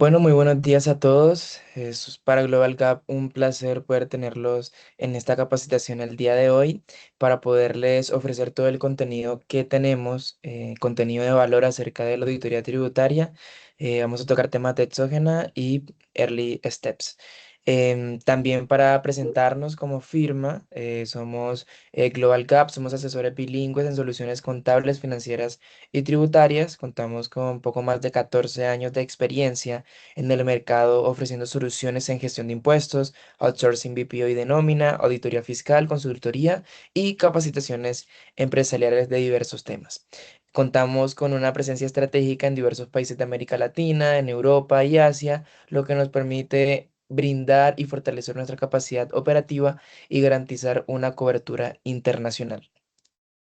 Bueno, muy buenos días a todos. Es para Global Gap un placer poder tenerlos en esta capacitación el día de hoy para poderles ofrecer todo el contenido que tenemos, contenido de valor acerca de la auditoría tributaria. Vamos a tocar temas de exógena y early steps. También para presentarnos como firma, somos Global Gap, somos asesores bilingües en soluciones contables, financieras y tributarias. Contamos con poco más de 14 años de experiencia en el mercado ofreciendo soluciones en gestión de impuestos, outsourcing BPO y de nómina, auditoría fiscal, consultoría y capacitaciones empresariales de diversos temas. Contamos con una presencia estratégica en diversos países de América Latina, en Europa y Asia, lo que nos permite brindar y fortalecer nuestra capacidad operativa y garantizar una cobertura internacional.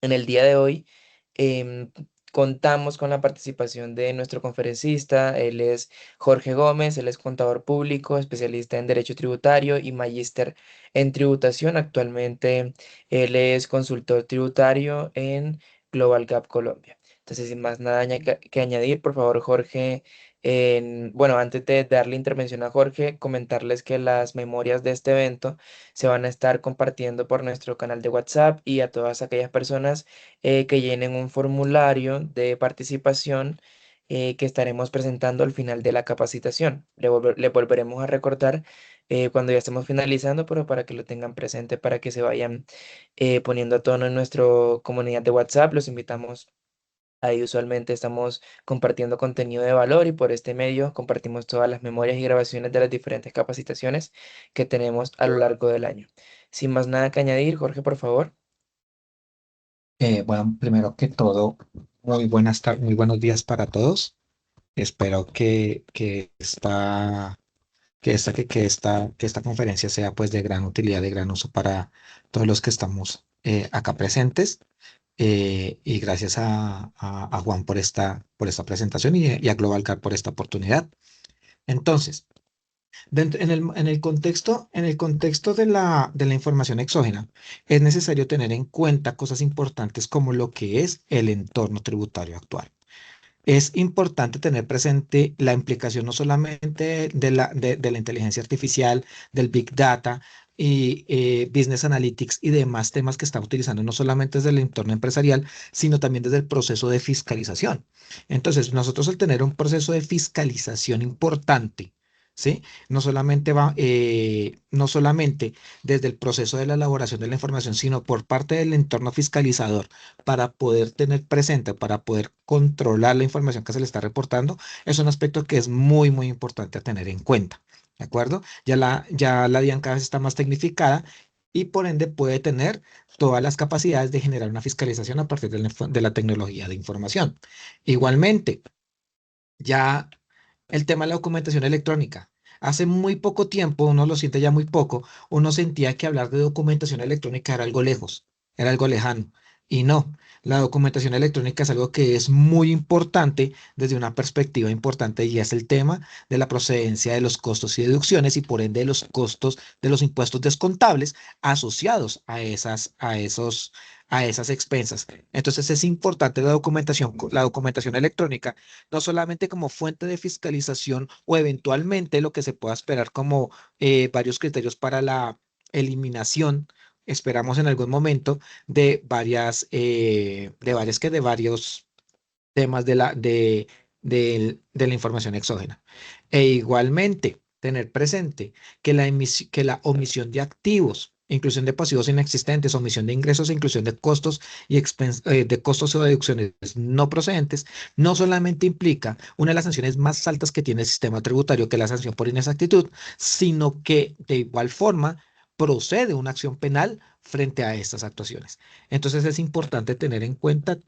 En el día de hoy em, contamos con la participación de nuestro conferencista. Él es Jorge Gómez, él es contador público, especialista en derecho tributario y magíster en tributación. Actualmente él es consultor tributario en Global Gap Colombia. Entonces, sin más nada que añadir, por favor, Jorge, bueno, antes de darle intervención a Jorge, comentarles que las memorias de este evento se van a estar compartiendo por nuestro canal de WhatsApp y a todas aquellas personas que llenen un formulario de participación que estaremos presentando al final de la capacitación. Le volveremos a recordar cuando ya estemos finalizando, pero para que lo tengan presente, para que se vayan poniendo a tono en nuestra comunidad de WhatsApp. Los invitamos. Ahí usualmente estamos compartiendo contenido de valor y por este medio compartimos todas las memorias y grabaciones de las diferentes capacitaciones que tenemos a lo largo del año. Sin más nada que añadir, Jorge, por favor. Bueno, primero que todo, muy buenos días para todos. Espero que esta conferencia sea pues de gran utilidad, de gran uso para todos los que estamos acá presentes. Y gracias a Juan por esta presentación y a Global Car por esta oportunidad. Entonces, en el contexto de de la información exógena, es necesario tener en cuenta cosas importantes como lo que es el entorno tributario actual. Es importante tener presente la implicación no solamente de la inteligencia artificial, del Big Data y Business Analytics y demás temas que está utilizando no solamente desde el entorno empresarial, sino también desde el proceso de fiscalización. Entonces, nosotros al tener un proceso de fiscalización importante, ¿sí? No solamente desde el proceso de la elaboración de la información, sino por parte del entorno fiscalizador para poder tener presente, para poder controlar la información que se le está reportando, es un aspecto que es muy importante a tener en cuenta. ¿De acuerdo? Ya la DIAN cada vez está más tecnificada y por ende puede tener todas las capacidades de generar una fiscalización a partir de la tecnología de información. Igualmente, ya el tema de la documentación electrónica. Hace muy poco tiempo, uno lo siente ya muy poco, uno sentía que hablar de documentación electrónica era algo lejos, era algo lejano. Y no, la documentación electrónica es algo que es muy importante desde una perspectiva importante y es el tema de la procedencia de los costos y deducciones y por ende de los costos de los impuestos descontables asociados a esas expensas. Entonces es importante la documentación electrónica no solamente como fuente de fiscalización o eventualmente lo que se pueda esperar como varios criterios para la eliminación, esperamos en algún momento, de varios temas de la información exógena. E igualmente, tener presente que la omisión de activos, inclusión de pasivos inexistentes, omisión de ingresos e inclusión de costos de costos o deducciones no procedentes, no solamente implica una de las sanciones más altas que tiene el sistema tributario, que es la sanción por inexactitud, sino que de igual forma procede una acción penal frente a estas actuaciones. Entonces es importante tener en cuenta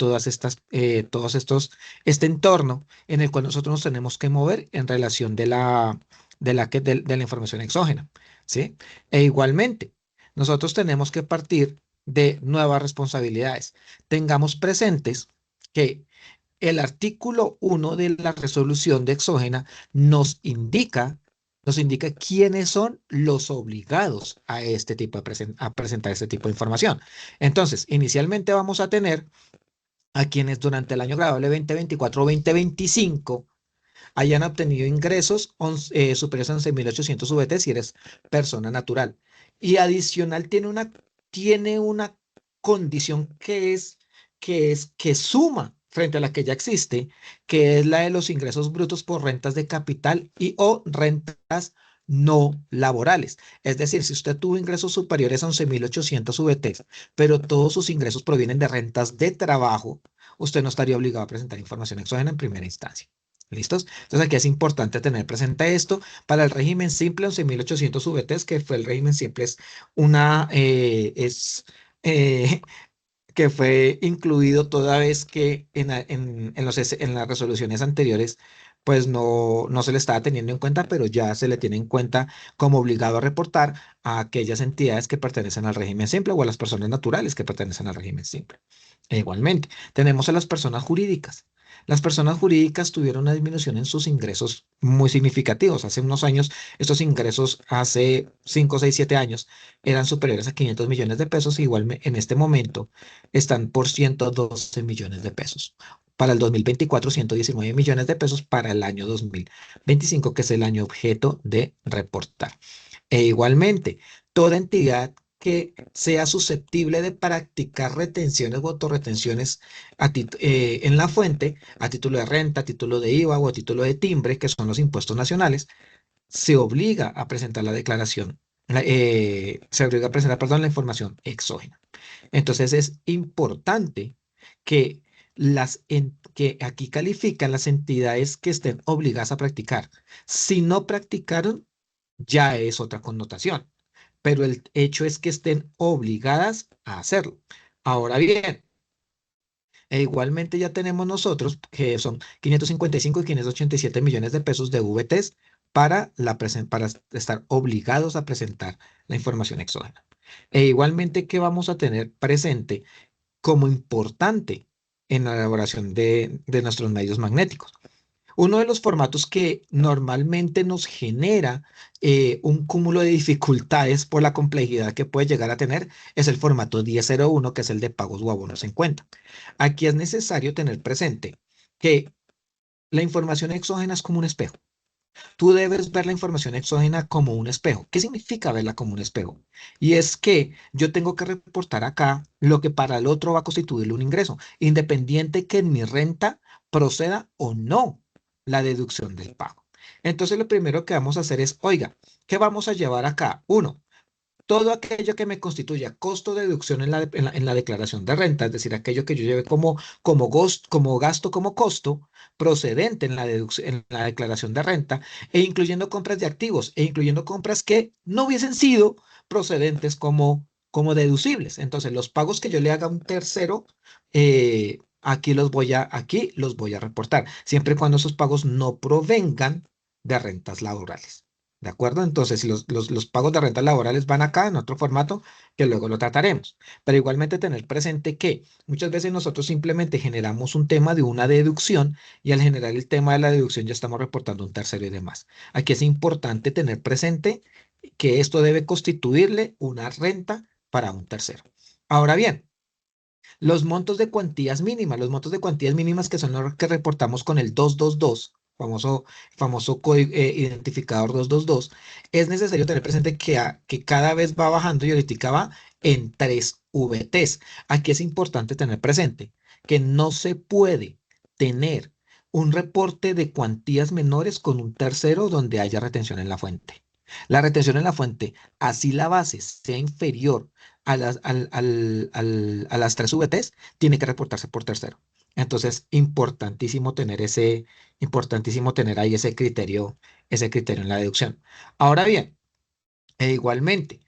este entorno en el cual nosotros nos tenemos que mover en relación de la información exógena, ¿sí? E igualmente, nosotros tenemos que partir de nuevas responsabilidades. Tengamos presentes que el artículo 1 de la resolución de exógena nos indica quiénes son los obligados a a presentar este tipo de información. Entonces, inicialmente vamos a tener a quienes durante el año grabable 2024 o 2025 hayan obtenido ingresos superiores a 11.800 VT si eres persona natural. Y adicional tiene una condición que suma frente a la que ya existe, que es la de los ingresos brutos por rentas de capital y o rentas no laborales. Es decir, si usted tuvo ingresos superiores a 11.800 VT, pero todos sus ingresos provienen de rentas de trabajo, usted no estaría obligado a presentar información exógena en primera instancia. ¿Listos? Entonces aquí es importante tener presente esto. Para el régimen simple, 11.800 VTs, que fue el régimen simple, es una, eh, que fue incluido toda vez que en las resoluciones anteriores, pues no se le estaba teniendo en cuenta, pero ya se le tiene en cuenta como obligado a reportar a aquellas entidades que pertenecen al régimen simple o a las personas naturales que pertenecen al régimen simple. E igualmente, tenemos a las personas jurídicas. Las personas jurídicas tuvieron una disminución en sus ingresos muy significativos. Hace unos años, estos ingresos, hace 5, 6, 7 años, eran superiores a 500 millones de pesos. Igual en este momento están por 112 millones de pesos. Para el 2024, 119 millones de pesos para el año 2025, que es el año objeto de reportar. E igualmente, toda entidad que sea susceptible de practicar retenciones o autorretenciones en la fuente, a título de renta, a título de IVA o a título de timbre, que son los impuestos nacionales, se obliga a presentar la declaración, se obliga a presentar, perdón, la información exógena. Entonces es importante que que aquí califican las entidades que estén obligadas a practicar. Si no practicaron, ya es otra connotación, pero el hecho es que estén obligadas a hacerlo. Ahora bien, igualmente ya tenemos nosotros que son 555 y 587 millones de pesos de VTs para estar obligados a presentar la información exógena. E igualmente que vamos a tener presente como importante en la elaboración de nuestros medios magnéticos. Uno de los formatos que normalmente nos genera un cúmulo de dificultades por la complejidad que puede llegar a tener es el formato 1001, que es el de pagos o abonos en cuenta. Aquí es necesario tener presente que la información exógena es como un espejo. Tú debes ver la información exógena como un espejo. ¿Qué significa verla como un espejo? Y es que yo tengo que reportar acá lo que para el otro va a constituir un ingreso, independiente que en mi renta proceda o no la deducción del pago. Entonces, lo primero que vamos a hacer es, oiga, ¿qué vamos a llevar acá? Uno, todo aquello que me constituya costo de deducción en la declaración de renta, es decir, aquello que yo lleve como gasto, como costo procedente en la declaración de renta, e incluyendo compras de activos, e incluyendo compras que no hubiesen sido procedentes como deducibles. Entonces, los pagos que yo le haga a un tercero, aquí los voy a reportar, siempre y cuando esos pagos no provengan de rentas laborales. ¿De acuerdo? Entonces, si los pagos de rentas laborales van acá en otro formato, que luego lo trataremos. Pero igualmente tener presente que muchas veces nosotros simplemente generamos un tema de una deducción y al generar el tema de la deducción ya estamos reportando un tercero y demás. Aquí es importante tener presente que esto debe constituirle una renta para un tercero. Ahora bien, los montos de cuantías mínimas que son los que reportamos con el 222, famoso código, identificador 222, es necesario tener presente que cada vez va bajando y ahorita va en 3 VTs. Aquí es importante tener presente que no se puede tener un reporte de cuantías menores con un tercero donde haya retención en la fuente. La retención en la fuente, así la base sea inferior a las 3 VTs, tiene que reportarse por tercero. Entonces, importantísimo tener ahí ese criterio en la deducción. Ahora bien, igualmente,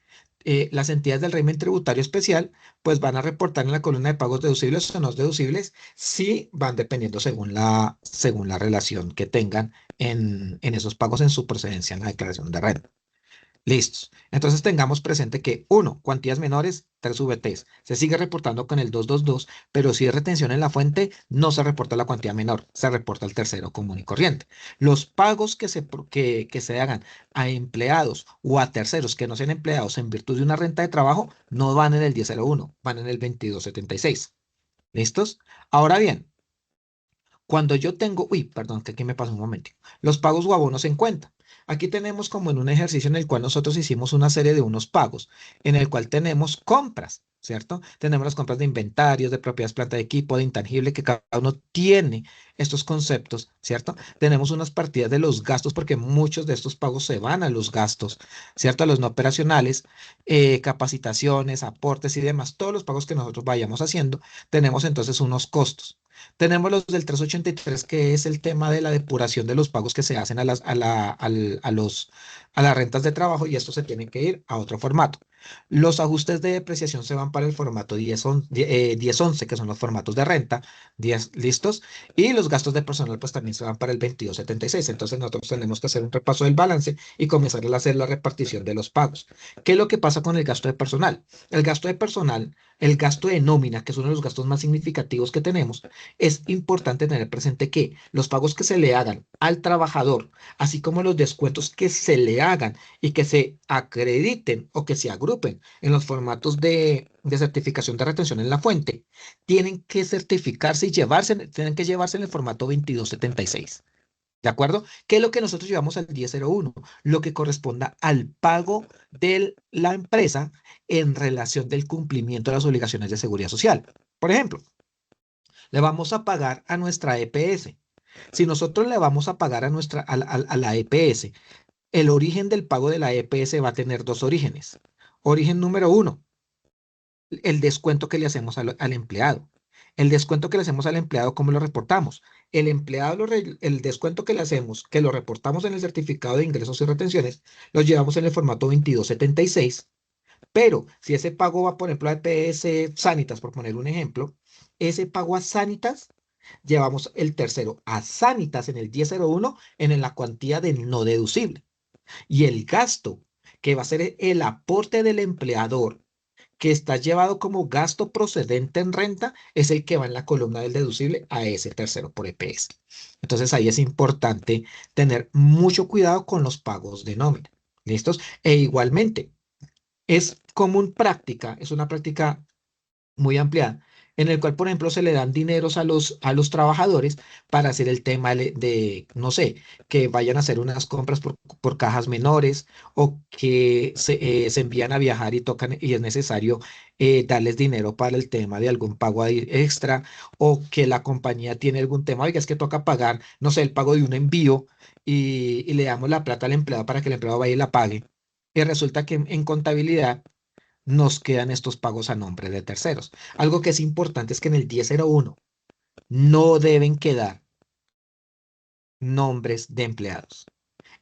las entidades del régimen tributario especial, pues van a reportar en la columna de pagos deducibles o no deducibles, si van dependiendo según la relación que tengan en esos pagos en su procedencia en la declaración de renta. Listos. Entonces tengamos presente que, uno, cuantías menores, 3 VTs. Se sigue reportando con el 222, pero si es retención en la fuente, no se reporta la cuantía menor, se reporta el tercero común y corriente. Los pagos que se hagan a empleados o a terceros que no sean empleados en virtud de una renta de trabajo no van en el 1001, van en el 2276. ¿Listos? Ahora bien, Cuando yo tengo, uy, perdón, que aquí me pasó un momento, los pagos o abonos en cuenta. Aquí tenemos como en un ejercicio en el cual nosotros hicimos una serie de unos pagos, en el cual tenemos compras, ¿cierto? Tenemos las compras de inventarios, de propiedades, planta de equipo, de intangible, que cada uno tiene estos conceptos, ¿cierto? Tenemos unas partidas de los gastos, porque muchos de estos pagos se van a los gastos, ¿cierto? A los no operacionales, capacitaciones, aportes y demás, todos los pagos que nosotros vayamos haciendo, tenemos entonces unos costos. Tenemos los del 383 que es el tema de la depuración de los pagos que se hacen a a las rentas de trabajo, y estos se tienen que ir a otro formato. Los ajustes de depreciación se van para el formato 1011, que son los formatos de renta, 10 listos, y los gastos de personal pues también se van para el 2276. Entonces nosotros tenemos que hacer un repaso del balance y comenzar a hacer la repartición de los pagos. ¿Qué es lo que pasa con el gasto de personal? El gasto de personal, el gasto de nómina, que es uno de los gastos más significativos que tenemos, es importante tener presente que los pagos que se le hagan al trabajador, así como los descuentos que se le hagan y que se acrediten o que se agrupen en los formatos de certificación de retención en la fuente, tienen que certificarse y tienen que llevarse en el formato 2276. ¿De acuerdo? ¿Qué es lo que nosotros llevamos al 1001? Lo que corresponda al pago de la empresa en relación del cumplimiento de las obligaciones de seguridad social. Por ejemplo, le vamos a pagar a nuestra EPS. Si nosotros le vamos a pagar a la EPS, el origen del pago de la EPS va a tener dos orígenes. Origen número uno, el descuento que le hacemos al empleado. El descuento que le hacemos al empleado, ¿cómo lo reportamos? El empleado, el descuento que le hacemos, que lo reportamos en el certificado de ingresos y retenciones, lo llevamos en el formato 2276. Pero si ese pago va, por ejemplo, a EPS Sanitas, por poner un ejemplo, ese pago a Sanitas, llevamos el tercero a Sanitas en el 1001 en la cuantía de no deducible. Y el gasto, que va a ser el aporte del empleador, que está llevado como gasto procedente en renta, es el que va en la columna del deducible a ese tercero por EPS. Entonces ahí es importante tener mucho cuidado con los pagos de nómina. ¿Listos? E igualmente, es común práctica, es una práctica muy ampliada, en el cual, por ejemplo, se le dan dineros a los trabajadores para hacer el tema no sé, que vayan a hacer unas compras por cajas menores, o que se envían a viajar y tocan y es necesario darles dinero para el tema de algún pago ahí extra, o que la compañía tiene algún tema, oiga, es que toca pagar, no sé, el pago de un envío, y le damos la plata al empleado para que el empleado vaya y la pague. Y resulta que en contabilidad nos quedan estos pagos a nombre de terceros. Algo que es importante es que en el 1001 no deben quedar nombres de empleados.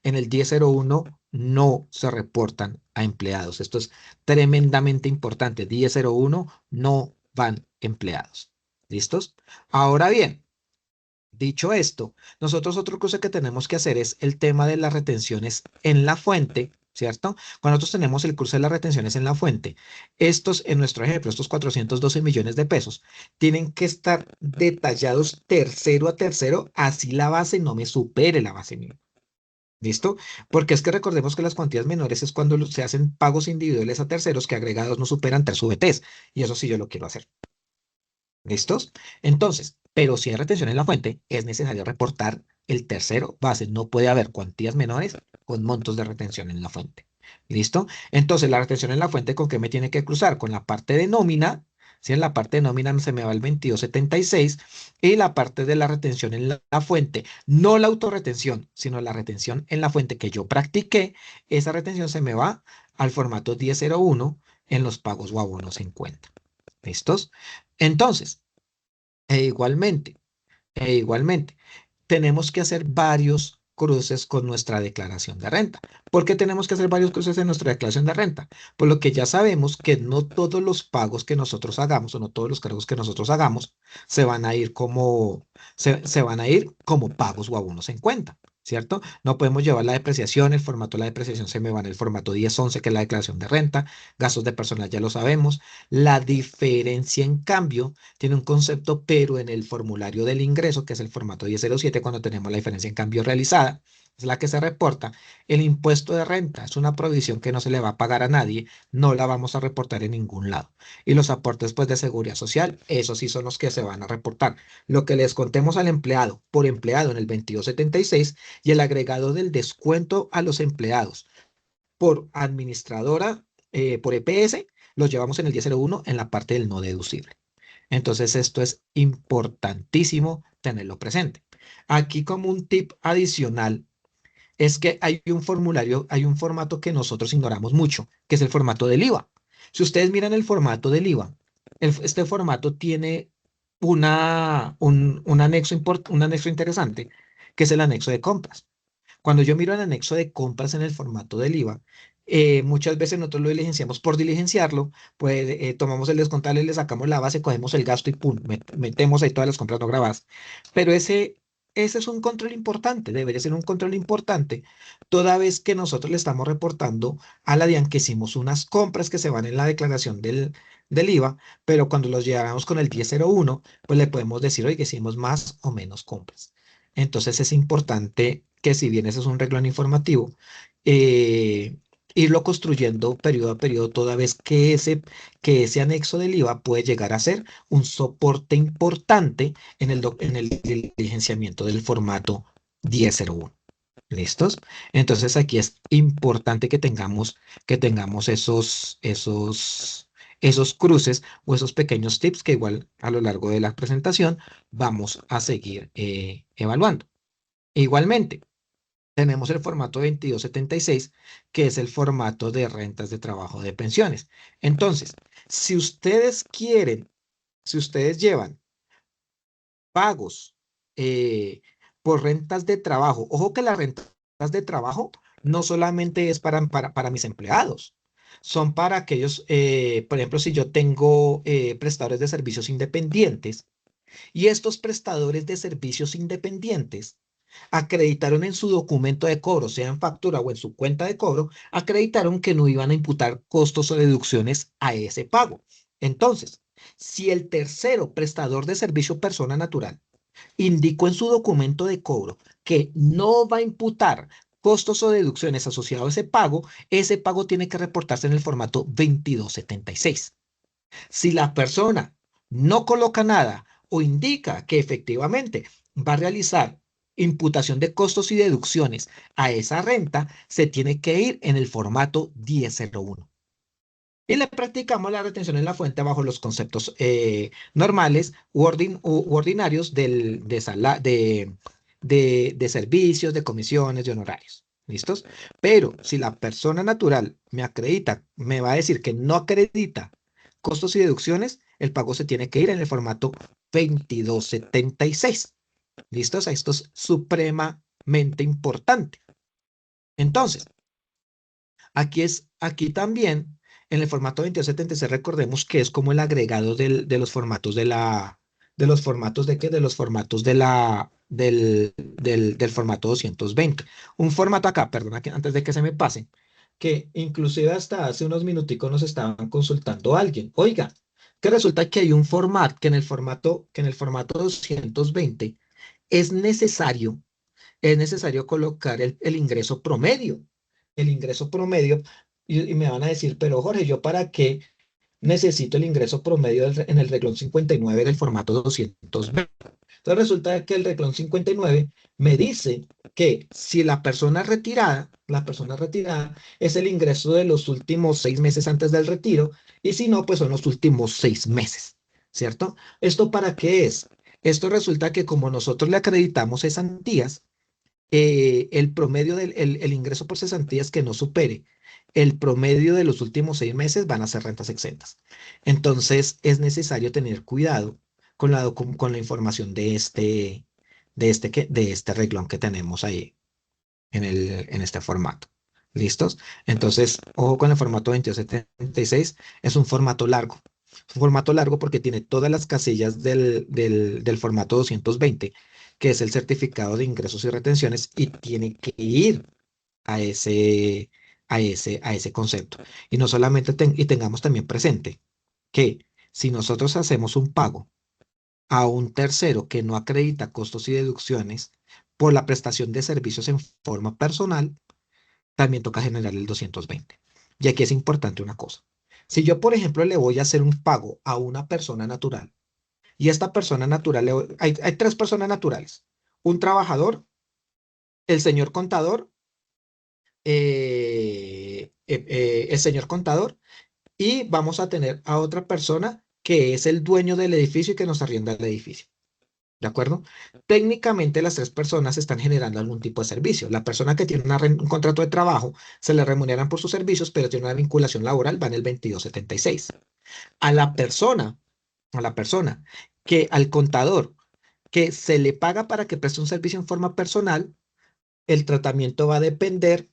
En el 1001 no se reportan a empleados. Esto es tremendamente importante. 1001 no van empleados. ¿Listos? Ahora bien, dicho esto, nosotros otra cosa que tenemos que hacer es el tema de las retenciones en la fuente, ¿cierto? Cuando nosotros tenemos el curso de las retenciones en la fuente, estos, en nuestro ejemplo, estos 412 millones de pesos, tienen que estar detallados tercero a tercero, así la base no me supere la base mínima. ¿Listo? Porque es que recordemos que las cuantías menores es cuando se hacen pagos individuales a terceros que agregados no superan 3 VTs, y eso sí yo lo quiero hacer. ¿Listos? Entonces, pero si hay retención en la fuente, es necesario reportar el tercero base. No puede haber cuantías menores con montos de retención en la fuente. ¿Listo? Entonces, la retención en la fuente, ¿con qué me tiene que cruzar? Con la parte de nómina. Si en la parte de nómina se me va el 2276, y la parte de la retención en la fuente, no la autorretención, sino la retención en la fuente que yo practiqué, esa retención se me va al formato 1001 en los pagos o abonos en cuenta. ¿Listos? Entonces, e igualmente, igualmente, tenemos que hacer varios cruces con nuestra declaración de renta. ¿Por qué tenemos que hacer varios cruces en nuestra declaración de renta? Por lo que ya sabemos que no todos los pagos que nosotros hagamos, o no todos los cargos que nosotros hagamos se van a ir se van a ir como pagos o abonos en cuenta. ¿Cierto? No podemos llevar la depreciación, el formato de la depreciación se me va en el formato 1011, que es la declaración de renta, gastos de personal ya lo sabemos. La diferencia, en cambio, tiene un concepto, pero en el formulario del ingreso, que es el formato 1007, cuando tenemos la diferencia en cambio realizada, es la que se reporta. El impuesto de renta es una provisión que no se le va a pagar a nadie, no la vamos a reportar en ningún lado. Y los aportes pues de seguridad social, esos sí son los que se van a reportar. Lo que les contemos al empleado por empleado en el 2276 y el agregado del descuento a los empleados por administradora, por EPS, los llevamos en el 1001 en la parte del no deducible. Entonces, esto es importantísimo tenerlo presente. Aquí como un tip adicional es que hay un formulario, hay un formato que nosotros ignoramos mucho, que es el formato del IVA. Si ustedes miran el formato del IVA, este formato tiene un anexo interesante, que es el anexo de compras. Cuando yo miro el anexo de compras en el formato del IVA, muchas veces nosotros lo diligenciamos por diligenciarlo, pues tomamos el descontable, le sacamos la base, cogemos el gasto y pum, metemos ahí todas las compras no grabadas. Pero ese es un control importante, debería ser un control importante, toda vez que nosotros le estamos reportando a la DIAN que hicimos unas compras que se van en la declaración del IVA, pero cuando los llevamos con el 1001, pues le podemos decir, oye, que hicimos más o menos compras. Entonces es importante que si bien ese es un renglón informativo, eh, irlo construyendo periodo a periodo, toda vez que ese anexo del IVA puede llegar a ser un soporte importante en el diligenciamiento del formato 1001. ¿Listos? Entonces aquí es importante que tengamos esos cruces o esos pequeños tips que igual a lo largo de la presentación vamos a seguir evaluando. Igualmente, tenemos el formato 2276, que es el formato de rentas de trabajo de pensiones. Entonces, si ustedes quieren, si ustedes llevan pagos eh, por rentas de trabajo, ojo que las rentas de trabajo no solamente es para mis empleados, son para aquellos, por ejemplo, si yo tengo prestadores de servicios independientes y estos prestadores de servicios independientes acreditaron en su documento de cobro, sea en factura o en su cuenta de cobro, acreditaron que no iban a imputar costos o deducciones a ese pago. Entonces, si el tercero prestador de servicio persona natural indicó en su documento de cobro que no va a imputar costos o deducciones asociados a ese pago tiene que reportarse en el formato 2276. Si la persona no coloca nada o indica que efectivamente va a realizar imputación de costos y deducciones a esa renta, se tiene que ir en el formato 1001. Y le practicamos la retención en la fuente bajo los conceptos normales u ordinarios de servicios, de comisiones, de honorarios. ¿Listos? Pero si la persona natural me acredita, me va a decir que no acredita costos y deducciones, el pago se tiene que ir en el formato 2276. ¿Listos? Esto es supremamente importante. Entonces, aquí también, en el formato 2276, recordemos que es como el agregado de los formatos de los formatos de qué, de los formatos del formato 220. Un formato acá, perdona, que antes de que se me pase, que inclusive hasta hace unos minuticos nos estaban consultando a alguien. Oiga, que resulta que hay un formato, que en el formato 220 es necesario, es necesario colocar el ingreso promedio. El ingreso promedio, y me van a decir, pero Jorge, ¿yo para qué necesito el ingreso promedio en el reglón 59 del formato 220? Entonces resulta que el reglón 59 me dice que si la persona retirada es el ingreso de los últimos 6 meses antes del retiro, y si no, pues son los últimos 6 meses, ¿cierto? ¿Esto para qué es? Esto resulta que como nosotros le acreditamos cesantías, el promedio el ingreso por cesantías que no supere el promedio de los últimos 6 meses van a ser rentas exentas. Entonces es necesario tener cuidado con la información de este reglón que tenemos ahí en este formato. ¿Listos? Entonces, ojo con el formato 2276, es un formato largo. Es un formato largo porque tiene todas las casillas del formato 220, que es el certificado de ingresos y retenciones, y tiene que ir a ese concepto. Y no solamente y tengamos también presente que si nosotros hacemos un pago a un tercero que no acredita costos y deducciones, por la prestación de servicios en forma personal, también toca generar el 220. Y aquí es importante una cosa. Si yo, por ejemplo, le voy a hacer un pago a una persona natural, y esta persona natural, hay tres personas naturales, un trabajador, el señor contador, el señor contador, y vamos a tener a otra persona que es el dueño del edificio y que nos arrienda el edificio. ¿De acuerdo? Técnicamente las tres personas están generando algún tipo de servicio. La persona que tiene un contrato de trabajo se le remuneran por sus servicios, pero tiene una vinculación laboral, va en el 2276. A la persona, a la persona al contador que se le paga para que preste un servicio en forma personal, el tratamiento va a depender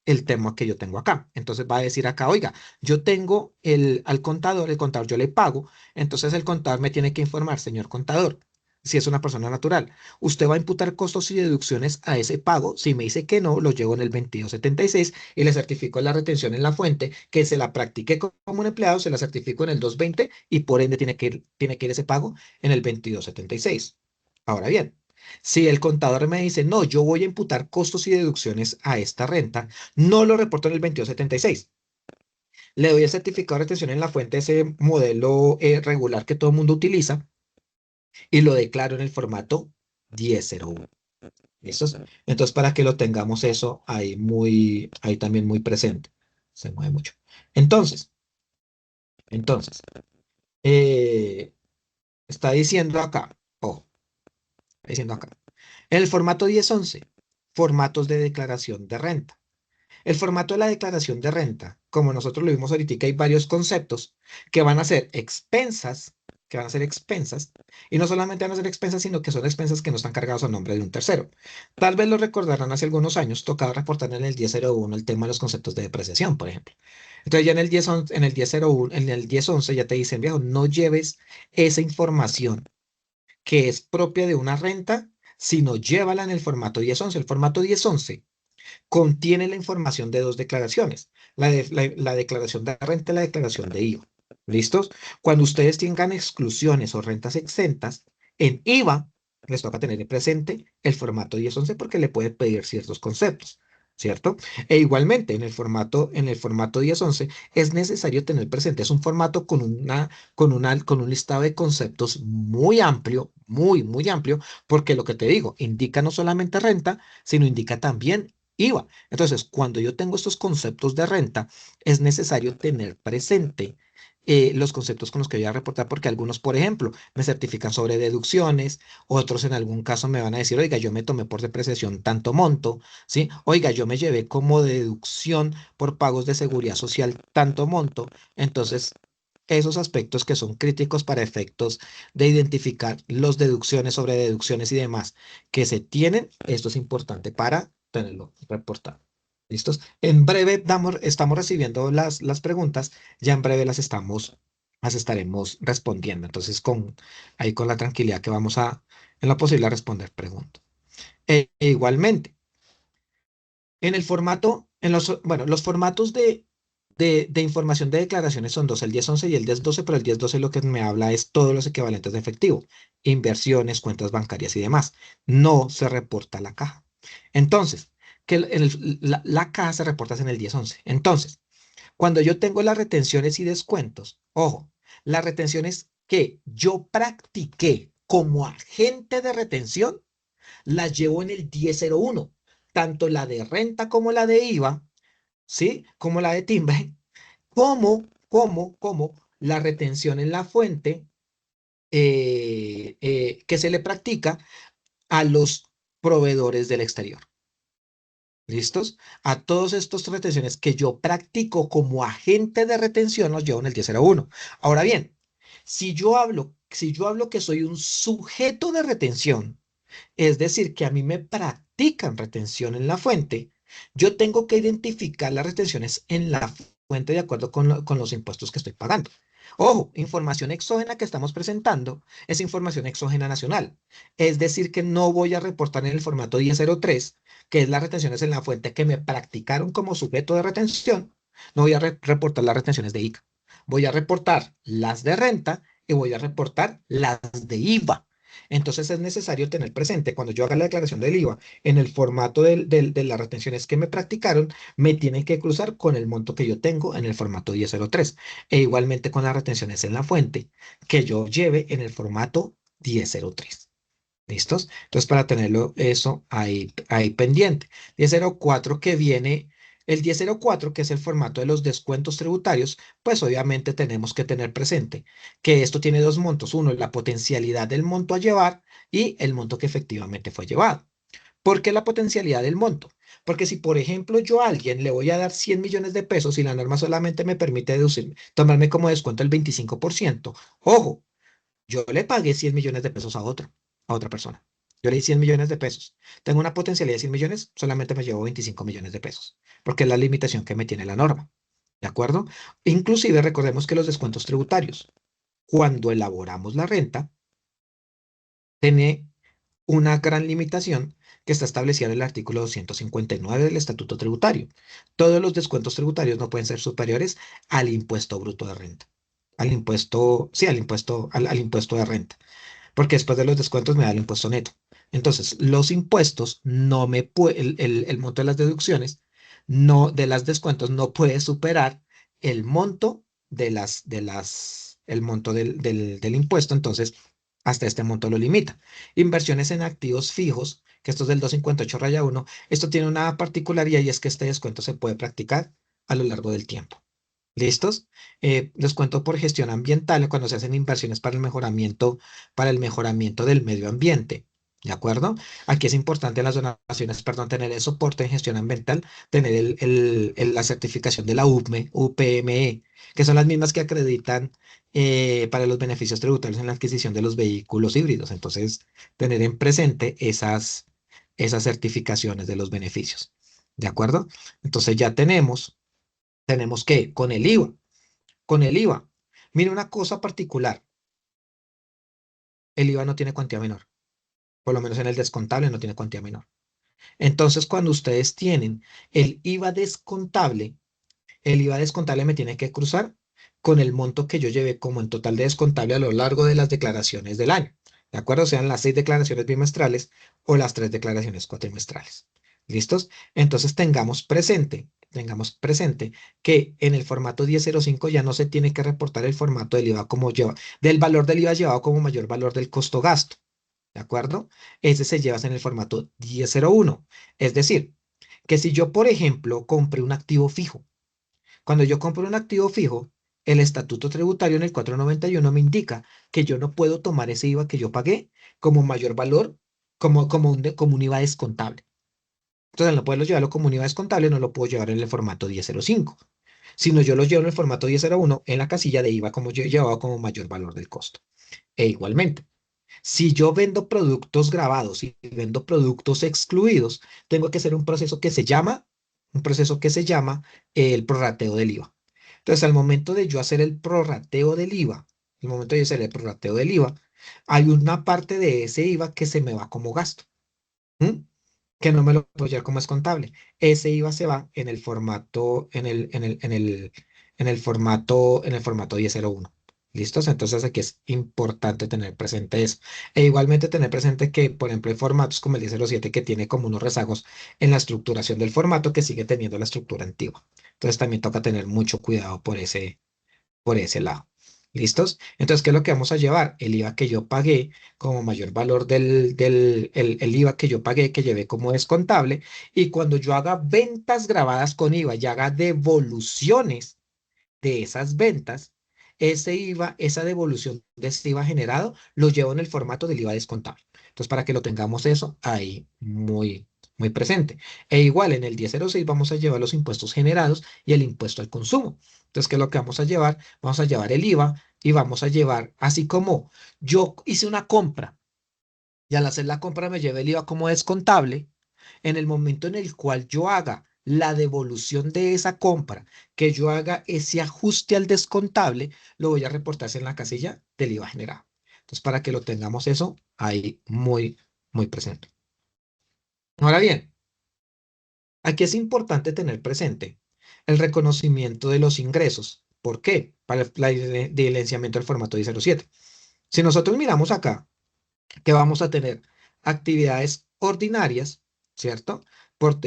el tema que yo tengo acá. Entonces va a decir acá, oiga, yo tengo al contador, el contador yo le pago, entonces el contador me tiene que informar, señor contador, si es una persona natural, usted va a imputar costos y deducciones a ese pago. Si me dice que no, lo llevo en el 2276 y le certifico la retención en la fuente, que se la practique como un empleado, se la certifico en el 220 y por ende tiene que ir ese pago en el 2276. Ahora bien, si el contador me dice, no, yo voy a imputar costos y deducciones a esta renta, no lo reporto en el 2276. Le doy el certificado de retención en la fuente, ese modelo regular que todo el mundo utiliza, y lo declaro en el formato 1001. ¿Listos? Entonces, para que lo tengamos eso ahí también muy presente. Se mueve mucho. Entonces, entonces, eh, está diciendo acá, ojo, está diciendo acá, en el formato 1011, formatos de declaración de renta. El formato de la declaración de renta, como nosotros lo vimos ahorita, hay varios conceptos que van a ser expensas, y no solamente van a ser expensas, sino que son expensas que no están cargados a nombre de un tercero. Tal vez lo recordarán hace algunos años, tocaba reportar en el 1001 el tema de los conceptos de depreciación, por ejemplo. Entonces ya en el 1011, en el 1001, en el 1011 ya te dicen, viejo, no lleves esa información que es propia de una renta, sino llévala en el formato 1011. El formato 1011 contiene la información de dos declaraciones, la declaración de renta y la declaración de IVA. ¿Listos? Cuando ustedes tengan exclusiones o rentas exentas, en IVA les toca tener presente el formato 1011 porque le puede pedir ciertos conceptos, ¿cierto? E igualmente en el formato 1011 es necesario tener presente, es un formato con un listado de conceptos muy amplio, muy, muy amplio, porque lo que te digo, indica no solamente renta, sino indica también IVA. Entonces, cuando yo tengo estos conceptos de renta, es necesario tener presente los conceptos con los que voy a reportar, porque algunos, por ejemplo, me certifican sobre deducciones, otros en algún caso me van a decir, oiga, yo me tomé por depreciación tanto monto, ¿sí? Oiga, yo me llevé como deducción por pagos de seguridad social tanto monto. Entonces, esos aspectos que son críticos para efectos de identificar las deducciones sobre deducciones y demás que se tienen, esto es importante para tenerlo reportado. ¿Listos? En breve estamos recibiendo las preguntas, ya en breve las estaremos respondiendo. Entonces, ahí con la tranquilidad que vamos en la posibilidad de responder preguntas. Igualmente, en el formato, bueno, los formatos de información de declaraciones son dos, el 1011 y el 1012, pero el 1012 lo que me habla es todos los equivalentes de efectivo, inversiones, cuentas bancarias y demás. No se reporta la caja. Entonces, la caja se reporta en el 1011. Entonces, cuando yo tengo las retenciones y descuentos, ojo, las retenciones que yo practiqué como agente de retención, las llevo en el 1001, tanto la de renta como la de IVA, ¿sí? Como la de timbre, como la retención en la fuente que se le practica a los proveedores del exterior. ¿Listos? A todos estos retenciones que yo practico como agente de retención los llevo en el 1001. Ahora bien, si yo hablo que soy un sujeto de retención, es decir, que a mí me practican retención en la fuente, yo tengo que identificar las retenciones en la fuente de acuerdo con los impuestos que estoy pagando. Ojo, información exógena que estamos presentando es información exógena nacional. Es decir, que no voy a reportar en el formato 1003, que es las retenciones en la fuente que me practicaron como sujeto de retención. No voy a reportar las retenciones de ICA. Voy a reportar las de renta y voy a reportar las de IVA. Entonces es necesario tener presente, cuando yo haga la declaración del IVA en el formato de las retenciones que me practicaron, me tienen que cruzar con el monto que yo tengo en el formato 1003. E igualmente con las retenciones en la fuente que yo lleve en el formato 1003. ¿Listos? Entonces, para tenerlo eso ahí pendiente. 1004 que viene, el 1004 que es el formato de los descuentos tributarios, pues obviamente tenemos que tener presente que esto tiene dos montos. Uno, la potencialidad del monto a llevar y el monto que efectivamente fue llevado. ¿Por qué la potencialidad del monto? Porque si, por ejemplo, yo a alguien le voy a dar 100 millones de pesos y la norma solamente me permite deducir, tomarme como descuento el 25%, ojo, yo le pagué 100 millones de pesos a otra persona. Yo le di 100 millones de pesos. Tengo una potencialidad de 100 millones, solamente me llevo 25 millones de pesos, porque es la limitación que me tiene la norma. ¿De acuerdo? Inclusive recordemos que los descuentos tributarios, cuando elaboramos la renta, tiene una gran limitación que está establecida en el artículo 259 del Estatuto Tributario. Todos los descuentos tributarios no pueden ser superiores al impuesto bruto de renta. Al impuesto, sí, al impuesto de renta, porque después de los descuentos me da el impuesto neto. Entonces, los impuestos no me puede, el monto de las deducciones, no, de las descuentos no puede superar el monto el monto del impuesto, entonces hasta este monto lo limita. Inversiones en activos fijos, que esto es del 258 raya uno, esto tiene una particularidad y es que este descuento se puede practicar a lo largo del tiempo. ¿Listos? Descuento por gestión ambiental cuando se hacen inversiones para el mejoramiento del medio ambiente. ¿De acuerdo? Aquí es importante en las donaciones, perdón, tener el soporte en gestión ambiental, tener la certificación de la UPME, UPME, que son las mismas que acreditan para los beneficios tributarios en la adquisición de los vehículos híbridos. Entonces, tener en presente esas certificaciones de los beneficios. ¿De acuerdo? Entonces ya tenemos que con el IVA, mire una cosa particular, el IVA no tiene cuantía menor, por lo menos en el descontable no tiene cuantía menor. Entonces, cuando ustedes tienen el IVA descontable, el IVA descontable me tiene que cruzar con el monto que yo llevé como en total de descontable a lo largo de las declaraciones del año. ¿De acuerdo? Sean las 6 declaraciones bimestrales o las 3 declaraciones cuatrimestrales. ¿Listos? Entonces tengamos presente que en el formato 1005 ya no se tiene que reportar el formato del IVA como lleva, del valor del IVA llevado como mayor valor del costo gasto. ¿De acuerdo? Ese se lleva en el formato 1001. Es decir, que si yo, por ejemplo, compré un activo fijo, cuando yo compro un activo fijo, el estatuto tributario en el 491 me indica que yo no puedo tomar ese IVA que yo pagué como mayor valor, como un IVA descontable. Entonces, al no poderlo llevarlo como un IVA descontable, no lo puedo llevar en el formato 1005, sino yo lo llevo en el formato 1001 en la casilla de IVA como yo llevaba como mayor valor del costo. E igualmente, si yo vendo productos grabados y vendo productos excluidos, tengo que hacer un proceso que se llama el prorrateo del IVA. Entonces, al momento de yo hacer el prorrateo del IVA, el momento de yo hacer el prorrateo del IVA, hay una parte de ese IVA que se me va como gasto, ¿m? Que no me lo puedo llevar como es contable. Ese IVA se va en el formato, en el formato 1001. ¿Listos? Entonces aquí es importante tener presente eso. E igualmente tener presente que, por ejemplo, hay formatos como el 1007 que tiene como unos rezagos en la estructuración del formato que sigue teniendo la estructura antigua. Entonces también toca tener mucho cuidado por ese lado. ¿Listos? Entonces, ¿qué es lo que vamos a llevar? El IVA que yo pagué como mayor valor el IVA que yo pagué, que llevé como descontable, y cuando yo haga ventas grabadas con IVA y haga devoluciones de esas ventas, ese IVA, esa devolución de ese IVA generado, lo llevo en el formato del IVA descontable. Entonces, para que lo tengamos eso ahí muy presente. E igual en el 1006 vamos a llevar los impuestos generados y el impuesto al consumo. Entonces, ¿qué es lo que vamos a llevar? Vamos a llevar el IVA y vamos a llevar, así como yo hice una compra y al hacer la compra me llevé el IVA como descontable, en el momento en el cual yo haga la devolución de esa compra, que yo haga ese ajuste al descontable, lo voy a reportar en la casilla del IVA generado. Entonces, para que lo tengamos eso ahí muy presente. Ahora bien, aquí es importante tener presente el reconocimiento de los ingresos. ¿Por qué? Para el evidenciamiento del formato 1007. Si nosotros miramos acá, que vamos a tener actividades ordinarias, ¿cierto? Por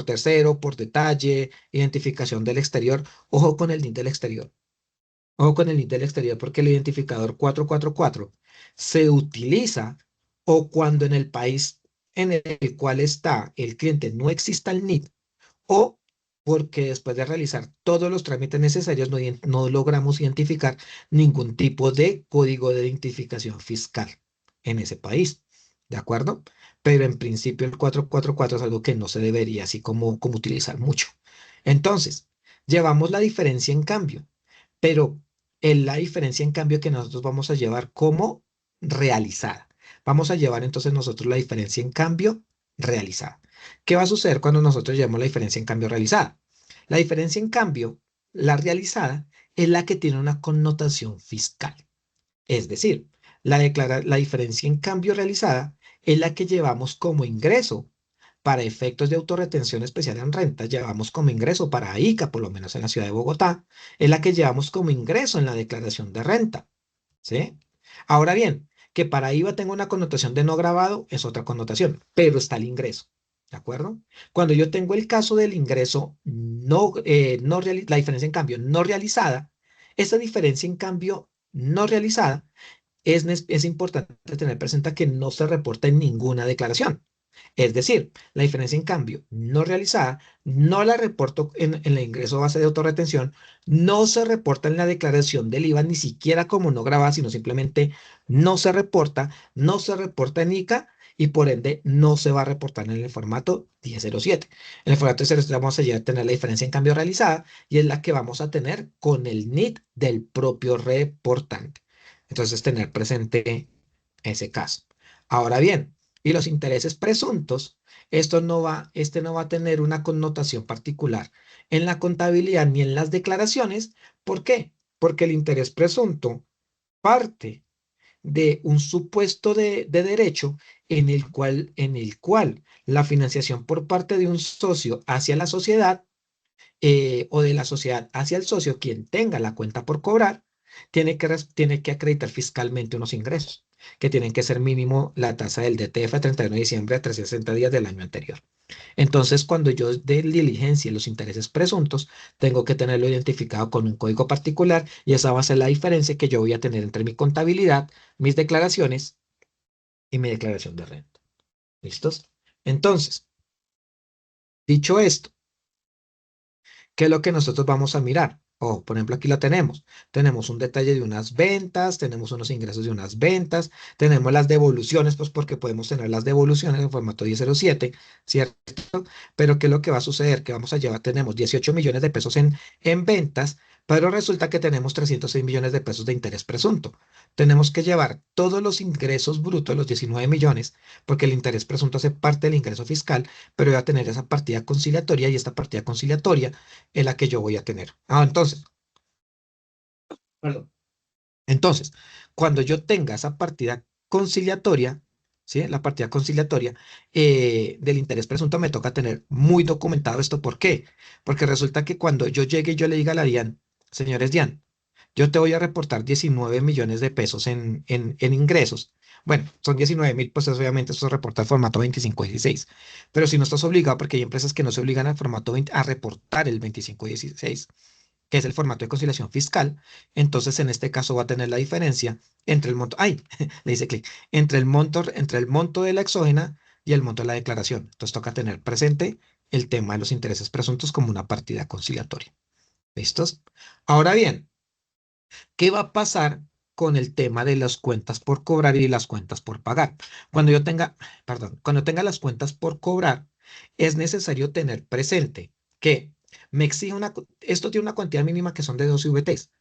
tercero, por detalle, identificación del exterior. Ojo con el NID del exterior. Ojo con el NID del exterior porque el identificador 444 se utiliza o cuando en el país en el cual está el cliente no exista el NID o porque después de realizar todos los trámites necesarios no logramos identificar ningún tipo de código de identificación fiscal en ese país. ¿De acuerdo? Pero en principio el 444 es algo que no se debería así como utilizar mucho. Entonces, llevamos la diferencia en cambio, pero la diferencia en cambio que nosotros vamos a llevar como realizada. Vamos a llevar entonces nosotros la diferencia en cambio realizada. ¿Qué va a suceder cuando nosotros llevamos la diferencia en cambio realizada? La diferencia en cambio, la realizada, es la que tiene una connotación fiscal. Es decir, la diferencia en cambio realizada es la que llevamos como ingreso. Para efectos de autorretención especial en renta, llevamos como ingreso para ICA, por lo menos en la ciudad de Bogotá, es la que llevamos como ingreso en la declaración de renta. ¿Sí? Ahora bien, que para IVA tenga una connotación de no grabado es otra connotación, pero está el ingreso. ¿De acuerdo? Cuando yo tengo el caso del ingreso la diferencia en cambio no realizada, esa diferencia en cambio no realizada es importante tener presente que no se reporta en ninguna declaración. Es decir, la diferencia en cambio no realizada no la reporto en el ingreso base de autorretención, no se reporta en la declaración del IVA, ni siquiera como no grabada, sino simplemente no se reporta en ICA y por ende no se va a reportar en el formato 1007. En el formato 1007 vamos a llegar a tener la diferencia en cambio realizada y es la que vamos a tener con el NID del propio reportante. Entonces, tener presente ese caso. Ahora bien, y los intereses presuntos, este no va a tener una connotación particular en la contabilidad ni en las declaraciones. ¿Por qué? Porque el interés presunto parte de un supuesto de derecho en el cual la financiación por parte de un socio hacia la sociedad o de la sociedad hacia el socio, quien tenga la cuenta por cobrar, tiene que acreditar fiscalmente unos ingresos, que tienen que ser mínimo la tasa del DTF a 31 de diciembre a 360 días del año anterior. Entonces, cuando yo dé diligencia los intereses presuntos, tengo que tenerlo identificado con un código particular y esa va a ser la diferencia que yo voy a tener entre mi contabilidad, mis declaraciones y mi declaración de renta. ¿Listos? Entonces, dicho esto, ¿qué es lo que nosotros vamos a mirar? O, por ejemplo, aquí lo tenemos. Tenemos un detalle de unas ventas, tenemos unos ingresos de unas ventas, tenemos las devoluciones, pues porque podemos tener las devoluciones en formato 1007, ¿cierto? Pero ¿qué es lo que va a suceder? Que vamos a llevar, tenemos 18 millones de pesos en ventas, pero resulta que tenemos 306 millones de pesos de interés presunto. Tenemos que llevar todos los ingresos brutos, los 19 millones, porque el interés presunto hace parte del ingreso fiscal, pero voy a tener esa partida conciliatoria y esta partida conciliatoria es la que yo voy a tener. Perdón. Entonces, cuando yo tenga esa partida conciliatoria, ¿sí? La partida conciliatoria del interés presunto me toca tener muy documentado esto. ¿Por qué? Porque resulta que cuando yo llegue y yo le diga a la DIAN, señores DIAN, yo te voy a reportar 19 millones de pesos en ingresos. Bueno, son 19.000, pues obviamente eso se reporta al formato 2516. Pero si no estás obligado, porque hay empresas que no se obligan al formato 20 a reportar el 2516, que es el formato de conciliación fiscal, entonces en este caso va a tener la diferencia entre el monto, ay, le dice clic, entre el monto de la exógena y el monto de la declaración. Entonces toca tener presente el tema de los intereses presuntos como una partida conciliatoria. ¿Listos? Ahora bien, ¿qué va a pasar con el tema de las cuentas por cobrar y las cuentas por pagar? Cuando yo tenga, perdón, cuando tenga las cuentas por cobrar, es necesario tener presente que me exige esto tiene una cantidad mínima que son de 12 VTs.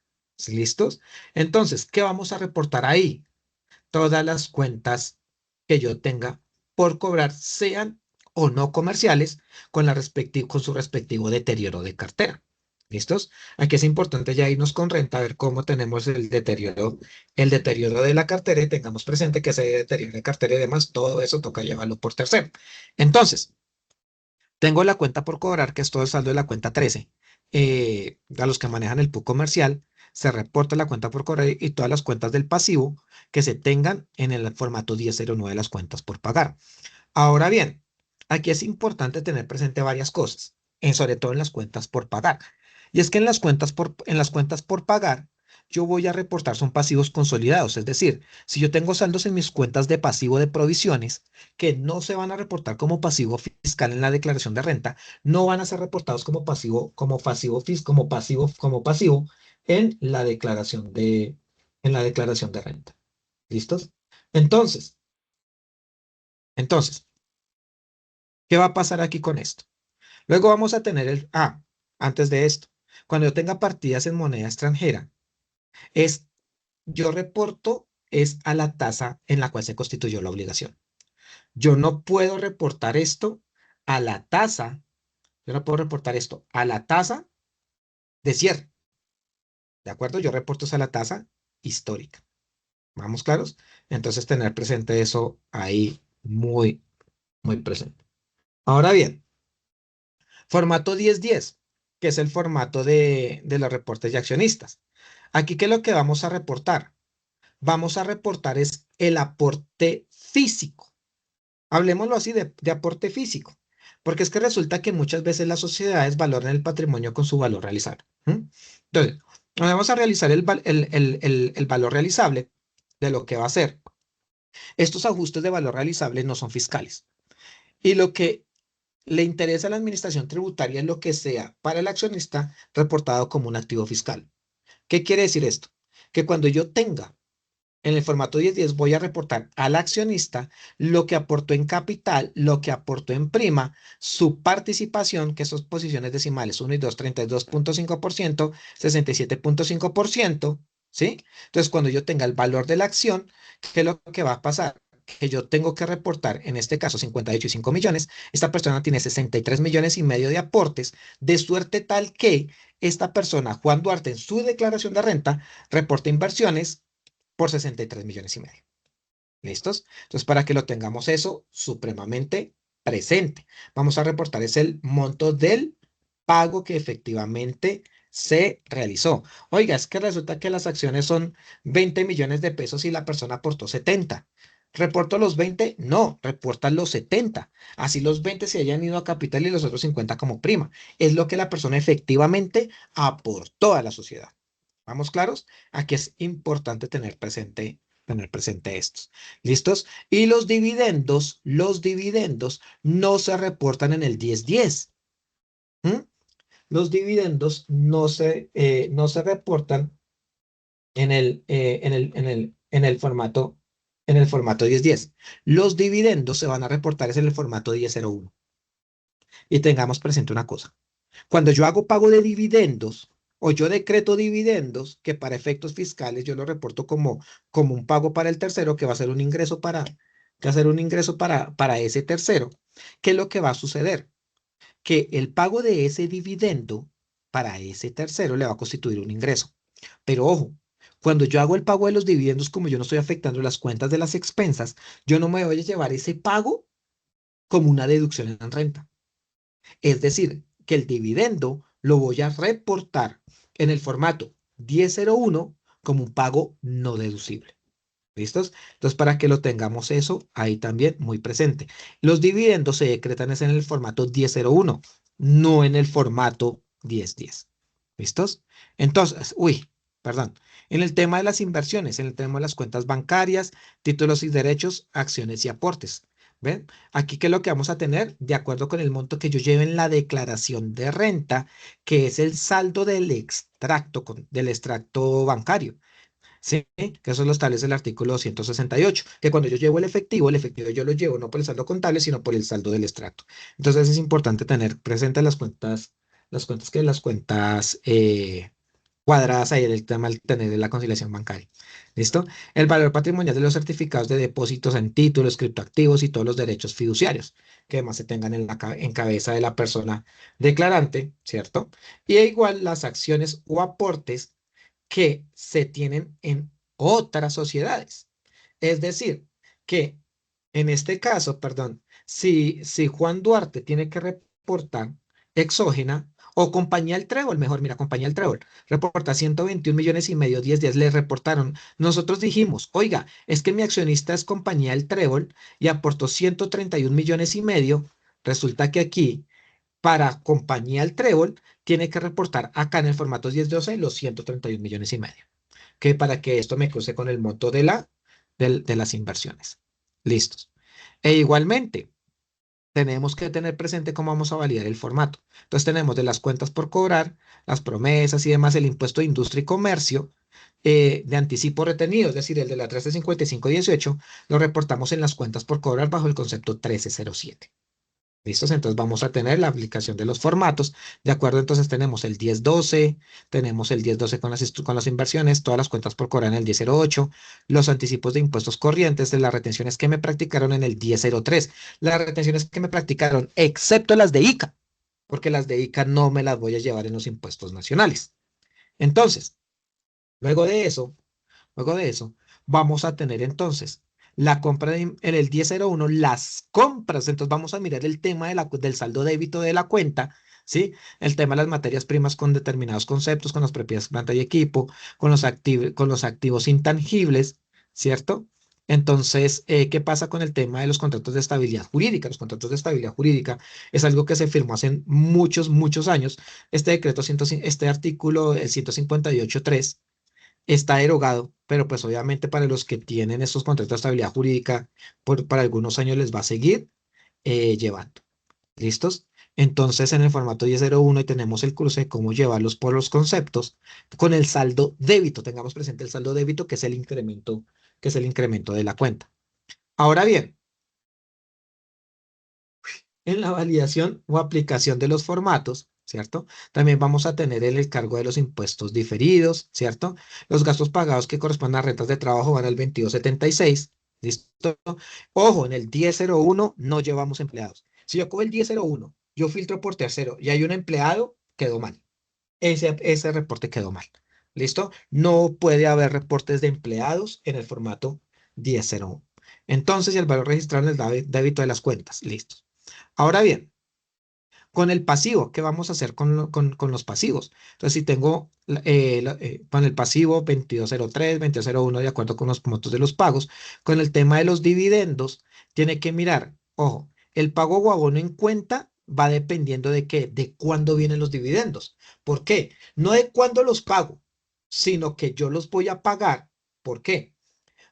¿Listos? Entonces, ¿qué vamos a reportar ahí? Todas las cuentas que yo tenga por cobrar, sean o no comerciales, con su respectivo deterioro de cartera. ¿Listos? Aquí es importante ya irnos con renta, a ver cómo tenemos el deterioro de la cartera y tengamos presente que ese deterioro de cartera y demás, todo eso toca llevarlo por tercero. Entonces, tengo la cuenta por cobrar, que es todo el saldo de la cuenta 13, a los que manejan el PUC comercial. se reporta la cuenta por correo y todas las cuentas del pasivo que se tengan en el formato 1009 de las cuentas por pagar. Ahora bien, aquí es importante tener presente varias cosas, sobre todo en las cuentas por pagar. Y es que en las cuentas por pagar, yo voy a reportar son pasivos consolidados. Es decir, si yo tengo saldos en mis cuentas de pasivo de provisiones que no se van a reportar como pasivo fiscal en la declaración de renta, no van a ser reportados como pasivo en la declaración de renta. ¿Listos? Entonces, entonces, ¿qué va a pasar aquí con esto? Luego vamos a tener antes de esto, cuando yo tenga partidas en moneda extranjera, es, yo reporto es a la tasa en la cual se constituyó la obligación. Yo no puedo reportar esto a la tasa, yo no puedo reportar esto a la tasa de cierre, ¿de acuerdo? Yo reporto es a la tasa histórica. ¿Vamos claros? Entonces tener presente eso ahí muy, muy presente. Ahora bien, formato 1010, que es el formato de los reportes de accionistas. Aquí, ¿qué es lo que vamos a reportar? Vamos a reportar es el aporte físico. Hablemoslo así de aporte físico, porque es que resulta que muchas veces las sociedades valoran el patrimonio con su valor realizable. ¿M? Entonces, vamos a realizar el valor realizable de lo que va a ser. Estos ajustes de valor realizable no son fiscales. Y lo que le interesa a la administración tributaria es lo que sea para el accionista reportado como un activo fiscal. ¿Qué quiere decir esto? Que cuando yo tenga en el formato 1010 voy a reportar al accionista lo que aportó en capital, lo que aportó en prima, su participación, que son posiciones decimales 1 y 2, 32.5%, 67.5%, ¿sí? Entonces, cuando yo tenga el valor de la acción, ¿qué es lo que va a pasar? Que yo tengo que reportar, en este caso 58,5 millones, esta persona tiene 63 millones y medio de aportes, de suerte tal que esta persona, Juan Duarte, en su declaración de renta, reporta inversiones por 63 millones y medio. ¿Listos? Entonces, para que lo tengamos eso supremamente presente, vamos a reportar es el monto del pago que efectivamente se realizó. Oiga, es que resulta que las acciones son 20 millones de pesos y la persona aportó 70. ¿Reporto los 20? No, reporta los 70. Así los 20 se hayan ido a capital y los otros 50 como prima. Es lo que la persona efectivamente aportó a la sociedad. ¿Vamos claros? Aquí es importante tener presente estos. ¿Listos? Y los dividendos no se reportan en el 1010. ¿M? Los dividendos no se reportan en el formato 1010. Los dividendos se van a reportar es en el formato 1001. Y tengamos presente una cosa. Cuando yo hago pago de dividendos o yo decreto dividendos, que para efectos fiscales yo lo reporto como un pago para el tercero, que va a ser un ingreso para ese tercero, ¿qué es lo que va a suceder? Que el pago de ese dividendo para ese tercero le va a constituir un ingreso. Pero ojo, cuando yo hago el pago de los dividendos, como yo no estoy afectando las cuentas de las expensas, yo no me voy a llevar ese pago como una deducción en renta. Es decir, que el dividendo lo voy a reportar en el formato 1001 como un pago no deducible. ¿Listos? Entonces, para que lo tengamos eso ahí también muy presente. Los dividendos se decretan es en el formato 1001, no en el formato 1010. ¿Listos? Entonces, perdón. En el tema de las inversiones, en el tema de las cuentas bancarias, títulos y derechos, acciones y aportes. ¿Ven? Aquí, ¿qué es lo que vamos a tener? De acuerdo con el monto que yo lleve en la declaración de renta, que es el saldo del extracto bancario. Sí, que eso lo establece el artículo 168, que cuando yo llevo el efectivo yo lo llevo no por el saldo contable, sino por el saldo del extracto. Entonces es importante tener presente las cuentas cuadradas ahí, el tema del tener la conciliación bancaria. ¿Listo? El valor patrimonial de los certificados de depósitos en títulos, criptoactivos y todos los derechos fiduciarios, que además se tengan en cabeza de la persona declarante, ¿cierto? Y igual las acciones o aportes que se tienen en otras sociedades. Es decir, que en este caso, perdón, si Juan Duarte tiene que reportar exógena O Compañía El Trébol, mejor, mira, Compañía El Trébol, reporta 121,5 millones, 10 días, le reportaron. Nosotros dijimos, oiga, es que mi accionista es Compañía El Trébol y aportó 131,5 millones. Resulta que aquí, para Compañía El Trébol, tiene que reportar acá en el formato 1012 los 131,5 millones, que para que esto me cruce con el monto de las inversiones. Listos. E igualmente, tenemos que tener presente cómo vamos a validar el formato. Entonces tenemos de las cuentas por cobrar, las promesas y demás, el impuesto de industria y comercio, de anticipo retenido, es decir, el de la 1355/18, lo reportamos en las cuentas por cobrar bajo el concepto 1307. ¿Listos? Entonces vamos a tener la aplicación de los formatos. De acuerdo, entonces tenemos el 1012, tenemos el 1012 con las inversiones, todas las cuentas por cobrar en el 1008, los anticipos de impuestos corrientes de las retenciones que me practicaron en el 1003, las retenciones que me practicaron, excepto las de ICA, porque las de ICA no me las voy a llevar en los impuestos nacionales. Entonces, luego de eso, Luego de eso, vamos a tener entonces la compra en el 1001, las compras. Entonces vamos a mirar el tema del saldo débito de la cuenta, ¿sí? El tema de las materias primas con determinados conceptos, con las propiedades, planta y equipo, con los activos intangibles, ¿cierto? Entonces, ¿qué pasa con el tema de los contratos de estabilidad jurídica? Los contratos de estabilidad jurídica es algo que se firmó hace muchos, muchos años. Este decreto, este artículo, el 158.3, está derogado, pero pues obviamente para los que tienen estos contratos de estabilidad jurídica, para algunos años les va a seguir llevando. ¿Listos? Entonces en el formato 1001 y tenemos el cruce de cómo llevarlos por los conceptos con el saldo débito. Tengamos presente el saldo débito, que es el incremento de la cuenta. Ahora bien, en la validación o aplicación de los formatos, ¿cierto? También vamos a tener el cargo de los impuestos diferidos, ¿cierto? Los gastos pagados que corresponden a rentas de trabajo van al 2276. ¿Listo? Ojo, en el 1001 no llevamos empleados. Si yo cojo el 1001, yo filtro por tercero y hay un empleado, quedó mal. Ese reporte quedó mal. ¿Listo? No puede haber reportes de empleados en el formato 1001. Entonces, el valor registrado en el débito de las cuentas. Listo. Ahora bien, con el pasivo, ¿qué vamos a hacer con los pasivos? Entonces, si tengo con el pasivo 2203, 2201, de acuerdo con los montos de los pagos, con el tema de los dividendos, tiene que mirar, ojo, el pago o abono en cuenta va dependiendo de qué, de cuándo vienen los dividendos. ¿Por qué? No de cuándo los pago, sino que yo los voy a pagar. ¿Por qué?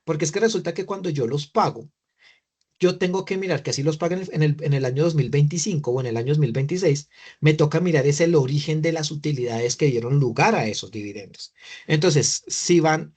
Porque es que resulta que cuando yo los pago, yo tengo que mirar que así los paguen en el año 2025 o en el año 2026, me toca mirar es el origen de las utilidades que dieron lugar a esos dividendos. Entonces, si van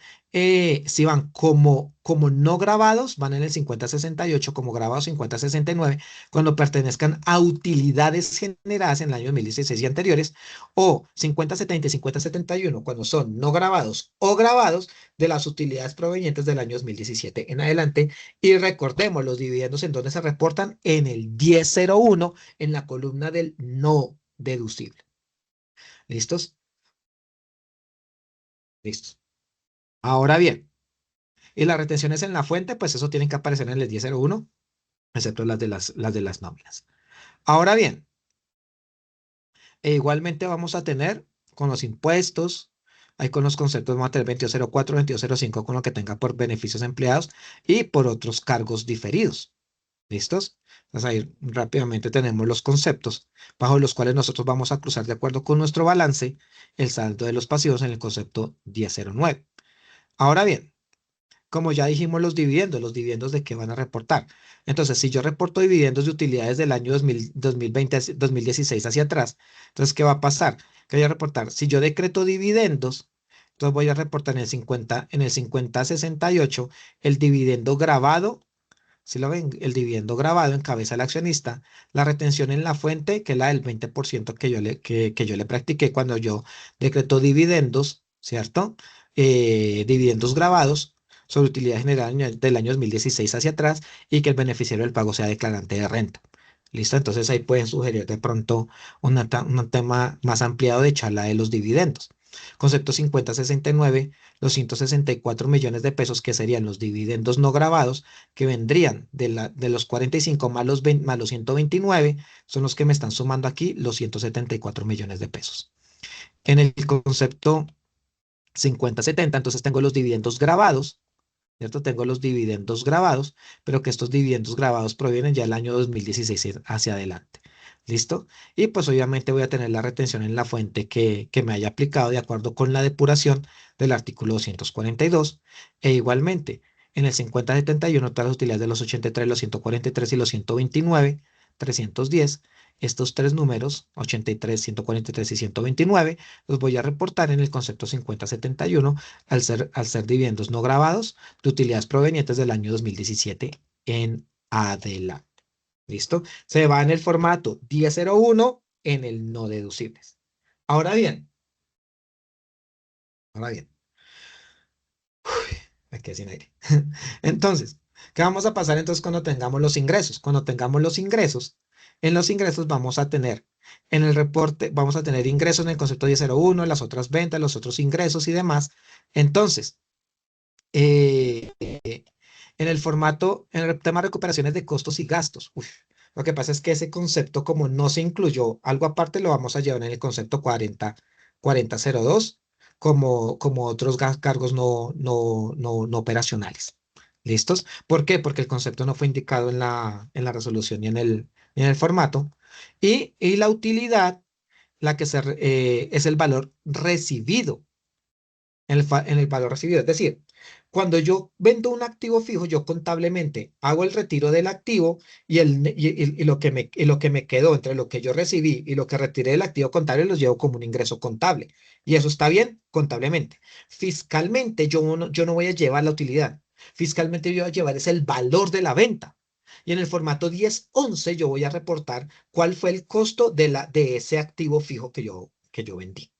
como no grabados, van en el 5068, como grabados 5069, cuando pertenezcan a utilidades generadas en el año 2016 y anteriores, o 5070 y 5071, cuando son no grabados o grabados de las utilidades provenientes del año 2017 en adelante. Y recordemos, los dividendos en donde se reportan en el 1001 en la columna del no deducible. ¿Listos? Listos. Ahora bien, y las retenciones en la fuente, pues eso tienen que aparecer en el 1001, excepto las de las nóminas. Ahora bien, igualmente vamos a tener con los impuestos, ahí con los conceptos, vamos a tener 2204, 2205 con lo que tenga por beneficios empleados y por otros cargos diferidos. ¿Listos? Entonces ahí rápidamente tenemos los conceptos bajo los cuales nosotros vamos a cruzar de acuerdo con nuestro balance el saldo de los pasivos en el concepto 1009. Ahora bien, como ya dijimos los dividendos de qué van a reportar. Entonces, si yo reporto dividendos de utilidades del año 2000, 2020, 2016 hacia atrás, entonces, ¿qué va a pasar? ¿Qué voy a reportar? Si yo decreto dividendos, entonces voy a reportar en el 5068 el dividendo grabado. Si lo ven, el dividendo grabado encabeza al accionista, la retención en la fuente, que es la del 20% que yo le practiqué cuando yo decreto dividendos, ¿cierto? Dividendos grabados sobre utilidad general del año 2016 hacia atrás y que el beneficiario del pago sea declarante de renta. ¿Listo? Entonces ahí pueden sugerir de pronto un tema más ampliado de charla de los dividendos. Concepto 5069, los 164 millones de pesos que serían los dividendos no grabados, que vendrían de los 45 más los, más los 129, son los que me están sumando aquí los 174 millones de pesos. En el concepto 5070, entonces tengo los dividendos grabados, ¿cierto? Tengo los dividendos grabados, pero que estos dividendos grabados provienen ya del año 2016 hacia adelante. ¿Listo? Y pues obviamente voy a tener la retención en la fuente que me haya aplicado de acuerdo con la depuración del artículo 242. E igualmente, en el 5071, todas las utilidades de los 83, los 143 y los 129, 310, estos tres números, 83, 143 y 129, los voy a reportar en el concepto 5071 al ser dividendos no grabados de utilidades provenientes del año 2017 en adelante. ¿Listo? Se va en el formato 1001 en el no deducibles. Ahora bien, ahora bien, me quedé sin aire. Entonces, ¿qué vamos a pasar entonces cuando tengamos los ingresos? Cuando tengamos los ingresos, en los ingresos vamos a tener, en el reporte, vamos a tener ingresos en el concepto 1001, las otras ventas, los otros ingresos y demás. Entonces, eh, en el formato, en el tema de recuperaciones de costos y gastos. Uf, lo que pasa es que ese concepto, como no se incluyó algo aparte, lo vamos a llevar en el concepto 4002 como otros cargos no operacionales. ¿Listos? ¿Por qué? Porque el concepto no fue indicado en la resolución ni en el formato. Y la utilidad, la que es el valor recibido en el valor recibido. Es decir, cuando yo vendo un activo fijo, yo contablemente hago el retiro del activo y lo que me quedó entre lo que yo recibí y lo que retiré del activo contable los llevo como un ingreso contable. Y eso está bien contablemente. Fiscalmente, yo no voy a llevar la utilidad. Fiscalmente, yo voy a llevar es el valor de la venta. Y en el formato 1011 yo voy a reportar cuál fue el costo de ese activo fijo que yo vendí.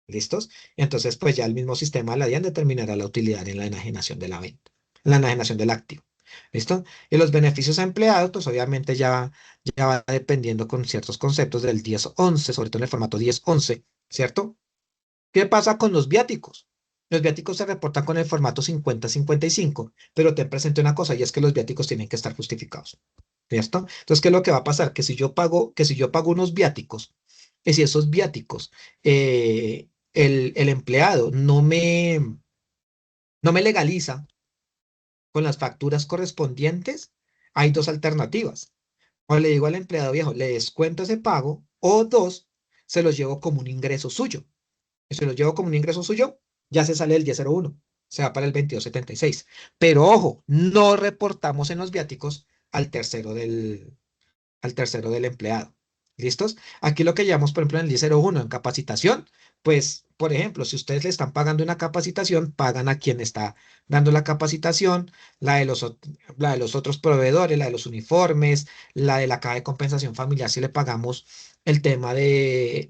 ¿Listos? Entonces, pues ya el mismo sistema de la DIAN determinará la utilidad en la enajenación de la venta, en la enajenación del activo. ¿Listo? Y los beneficios a empleados, pues obviamente ya va dependiendo con ciertos conceptos del 1011, sobre todo en el formato 1011, ¿cierto? ¿Qué pasa con los viáticos? Los viáticos se reportan con el formato 5055, pero te presento una cosa y es que los viáticos tienen que estar justificados. ¿Listo? Entonces, ¿qué es lo que va a pasar? Que si yo pago unos viáticos, y si esos viáticos, el empleado no me legaliza con las facturas correspondientes, hay dos alternativas. O le digo al empleado viejo, le descuento ese pago, o dos, se los llevo como un ingreso suyo. Y si los llevo como un ingreso suyo, ya se sale del 1001, se va para el 2276. Pero ojo, no reportamos en los viáticos al tercero del empleado. ¿Listos? Aquí lo que llamamos, por ejemplo, en el 1001 en capacitación, pues, por ejemplo, si ustedes le están pagando una capacitación, pagan a quien está dando la capacitación, la de los otros proveedores, la de los uniformes, la de la caja de compensación familiar, si le pagamos el tema de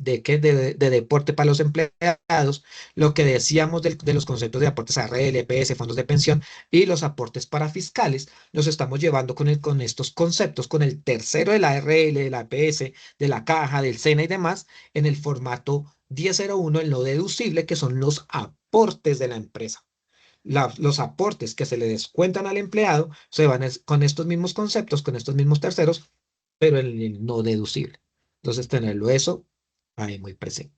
deporte para los empleados, lo que decíamos de los conceptos de aportes a RL, EPS, fondos de pensión y los aportes para fiscales los estamos llevando con estos conceptos, con el tercero de la ARL, de la APS, de la caja, del SENA y demás, en el formato 1001, en lo deducible, que son los aportes de la empresa. Los aportes que se le descuentan al empleado se van con estos mismos conceptos, con estos mismos terceros, pero en el no deducible. Entonces, tenerlo eso ahí muy presente.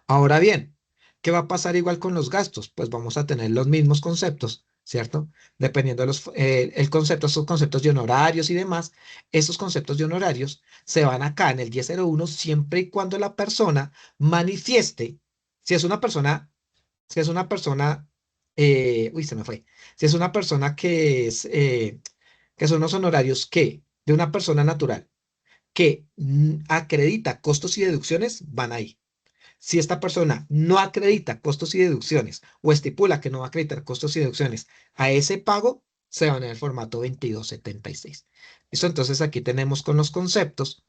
Ahora bien, ¿qué va a pasar igual con los gastos? Pues vamos a tener los mismos conceptos, ¿cierto? Dependiendo el concepto, estos conceptos de honorarios y demás, esos conceptos de honorarios se van acá en el 1001 siempre y cuando la persona manifieste, si es una persona, si es una persona, uy, se me fue, si es una persona que son los honorarios de una persona natural que acredita costos y deducciones, van ahí. Si esta persona no acredita costos y deducciones o estipula que no va a acreditar costos y deducciones a ese pago, se van en el formato 2276. ¿Listo? Entonces aquí tenemos con los conceptos,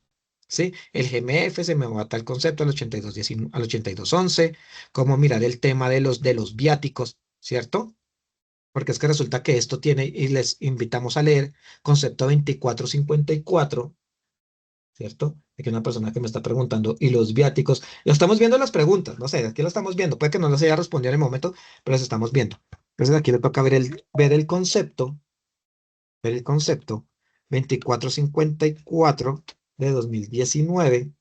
¿sí? El GMF se me va a tal concepto al 8211, cómo mirar el tema de los viáticos, ¿cierto? Porque es que resulta que esto tiene, y les invitamos a leer concepto 2454, ¿cierto? Aquí una persona que me está preguntando, ¿y los viáticos? Lo estamos viendo las preguntas, no sé, aquí lo estamos viendo. Puede que no las haya respondido en el momento, pero las estamos viendo. Entonces aquí le toca ver el concepto 2454 de 2019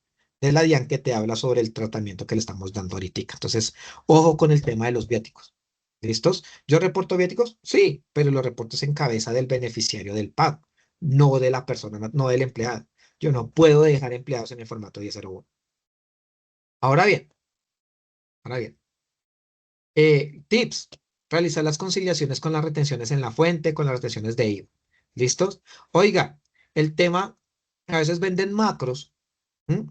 de la DIAN que te habla sobre el tratamiento que le estamos dando ahorita. Entonces, ojo con el tema de los viáticos. ¿Listos? ¿Yo reporto viáticos? Sí, pero los reportes en cabeza del beneficiario del pago, no de la persona, no del empleado. Yo no puedo dejar empleados en el formato 1001. Ahora bien, ahora bien. Tips. Realizar las conciliaciones con las retenciones en la fuente, con las retenciones de IVA. ¿Listos? Oiga, el tema, a veces venden macros, ¿m?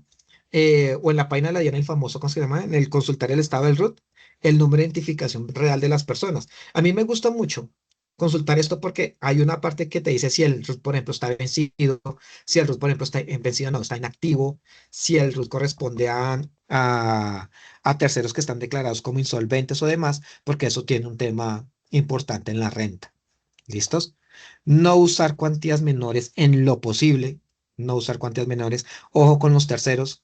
O en la página de la DIAN, el famoso, ¿cómo se llama? En el consultar el estado del RUT, el número de identificación real de las personas. A mí me gusta mucho consultar esto porque hay una parte que te dice si el RUT, por ejemplo, está vencido, si el RUT, por ejemplo, está vencido, no, está inactivo, si el RUT corresponde a terceros que están declarados como insolventes o demás, porque eso tiene un tema importante en la renta. ¿Listos? No usar cuantías menores en lo posible, no usar cuantías menores. Ojo con los terceros,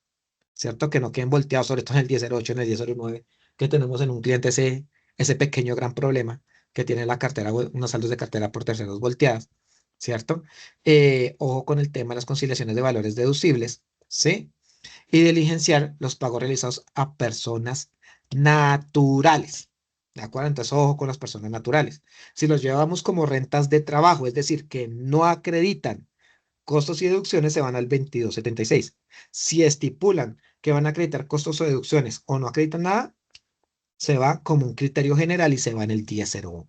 ¿cierto? Que no queden volteados, sobre todo en el 1008, en el 1009, que tenemos en un cliente ese pequeño gran problema que tiene la cartera, unos saldos de cartera por terceros volteadas, ¿cierto? Ojo con el tema de las conciliaciones de valores deducibles, ¿sí? Y diligenciar los pagos realizados a personas naturales. ¿De acuerdo? Entonces, ojo con las personas naturales. Si los llevamos como rentas de trabajo, es decir, que no acreditan costos y deducciones, se van al 2276. Si estipulan que van a acreditar costos o deducciones o no acreditan nada, se va como un criterio general y se va en el 1001.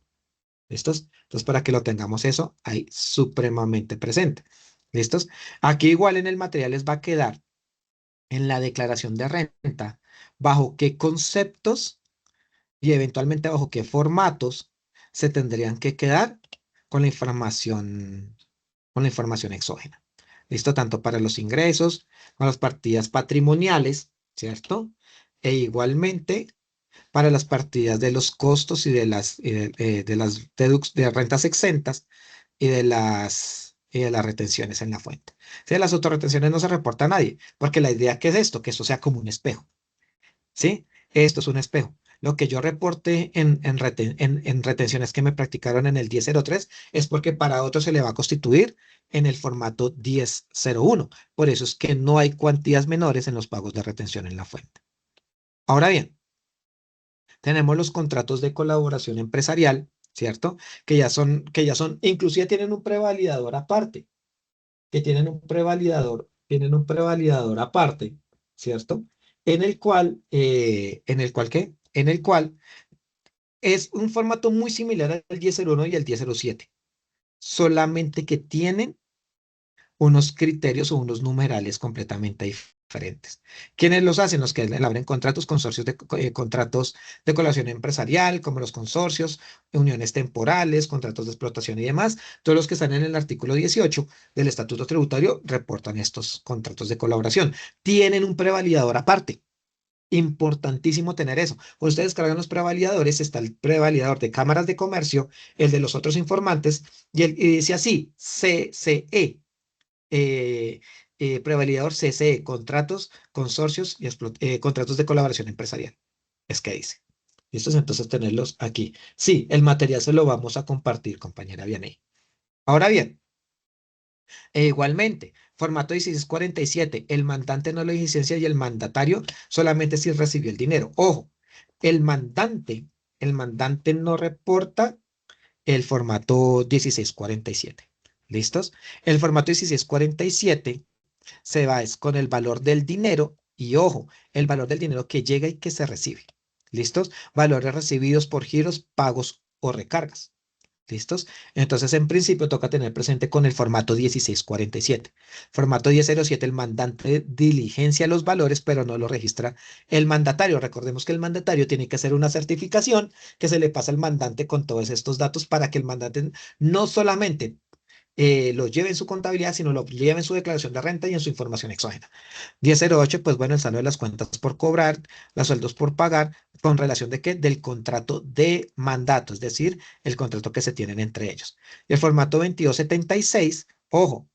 ¿Listos? Entonces, para que lo tengamos eso ahí supremamente presente. ¿Listos? Aquí igual en el material les va a quedar en la declaración de renta, bajo qué conceptos y eventualmente bajo qué formatos se tendrían que quedar con con la información exógena. ¿Listo? Tanto para los ingresos, con las partidas patrimoniales, ¿cierto? E igualmente para las partidas de los costos y de las de rentas exentas y de las retenciones en la fuente. Si de las autorretenciones no se reporta a nadie, porque la idea que es esto, que eso sea como un espejo, ¿sí? Esto es un espejo. Lo que yo reporte en retenciones que me practicaron en el 1003 es porque para otros se le va a constituir en el formato 1001. Por eso es que no hay cuantías menores en los pagos de retención en la fuente. Ahora bien, tenemos los contratos de colaboración empresarial, ¿cierto? Inclusive tienen un prevalidador aparte, tienen un prevalidador aparte, ¿cierto? En el cual, ¿qué? En el cual es un formato muy similar al 1001 y al 1007, solamente que tienen unos criterios o unos numerales completamente diferentes. ¿Quiénes los hacen? Los que abren contratos, consorcios contratos de colaboración empresarial, como los consorcios, uniones temporales, contratos de explotación y demás. Todos los que están en el artículo 18 del Estatuto Tributario reportan estos contratos de colaboración. Tienen un prevalidador aparte. Importantísimo tener eso. Cuando ustedes cargan los prevalidadores, está el prevalidador de cámaras de comercio, el de los otros informantes, y dice así, CCE, eh, prevalidador CCE, contratos, consorcios y contratos de colaboración empresarial. Es que dice. Listos, entonces tenerlos aquí. Sí, el material se lo vamos a compartir, compañera Vianney. Ahora bien, igualmente, formato 1647, el mandante no lo licencia y el mandatario solamente si recibió el dinero. Ojo, el mandante, el mandante no reporta el formato 1647. ¿Listos? El formato 1647 se va es con el valor del dinero y ojo, el valor del dinero que llega y que se recibe. ¿Listos? Valores recibidos por giros, pagos o recargas. ¿Listos? Entonces, en principio, toca tener presente con el formato 1647. Formato 1007, el mandante diligencia los valores, pero no lo registra el mandatario. Recordemos que el mandatario tiene que hacer una certificación que se le pasa al mandante con todos estos datos para que el mandante no solamente lo lleve en su contabilidad, sino lo lleve en su declaración de renta y en su información exógena. 1008, pues bueno, el saldo de las cuentas por cobrar, los sueldos por pagar, con relación de qué? Del contrato de mandato, es decir, el contrato que se tienen entre ellos. El formato 2276, ojo,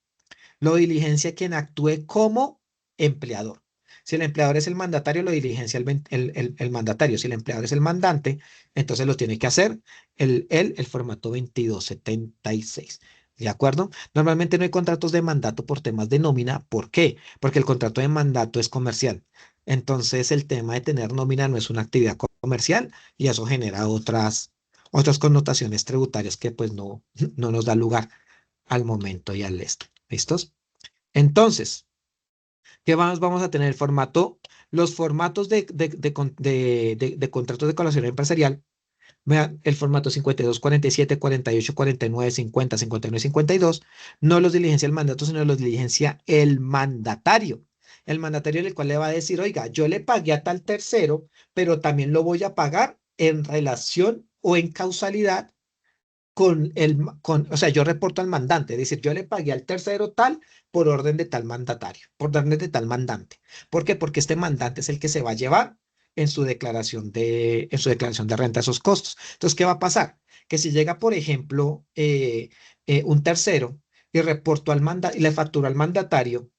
lo diligencia quien actúe como empleador. Si el empleador es el mandatario, lo diligencia el mandatario. Si el empleador es el mandante, entonces lo tiene que hacer el formato 2276. ¿De acuerdo? Normalmente no hay contratos de mandato por temas de nómina. ¿Por qué? Porque el contrato de mandato es comercial. Entonces, el tema de tener nómina no es una actividad comercial y eso genera otras connotaciones tributarias que pues no, no nos da lugar al momento y al esto. ¿Listos? Entonces, ¿qué vamos a tener? Los formatos de contratos de colaboración empresarial. Vean, el formato 52, 47, 48, 49, 50, 59, 52, no los diligencia el mandato, sino los diligencia el mandatario. El mandatario en el cual le va a decir, oiga, yo le pagué a tal tercero, pero también lo voy a pagar en relación o en causalidad o sea, yo reporto al mandante, es decir, yo le pagué al tercero tal por orden de tal mandatario, por orden de tal mandante. ¿Por qué? Porque este mandante es el que se va a llevar en su declaración de renta esos costos. Entonces, ¿qué va a pasar? Que si llega, por ejemplo, un tercero y reportó al manda y le facturó al mandatario,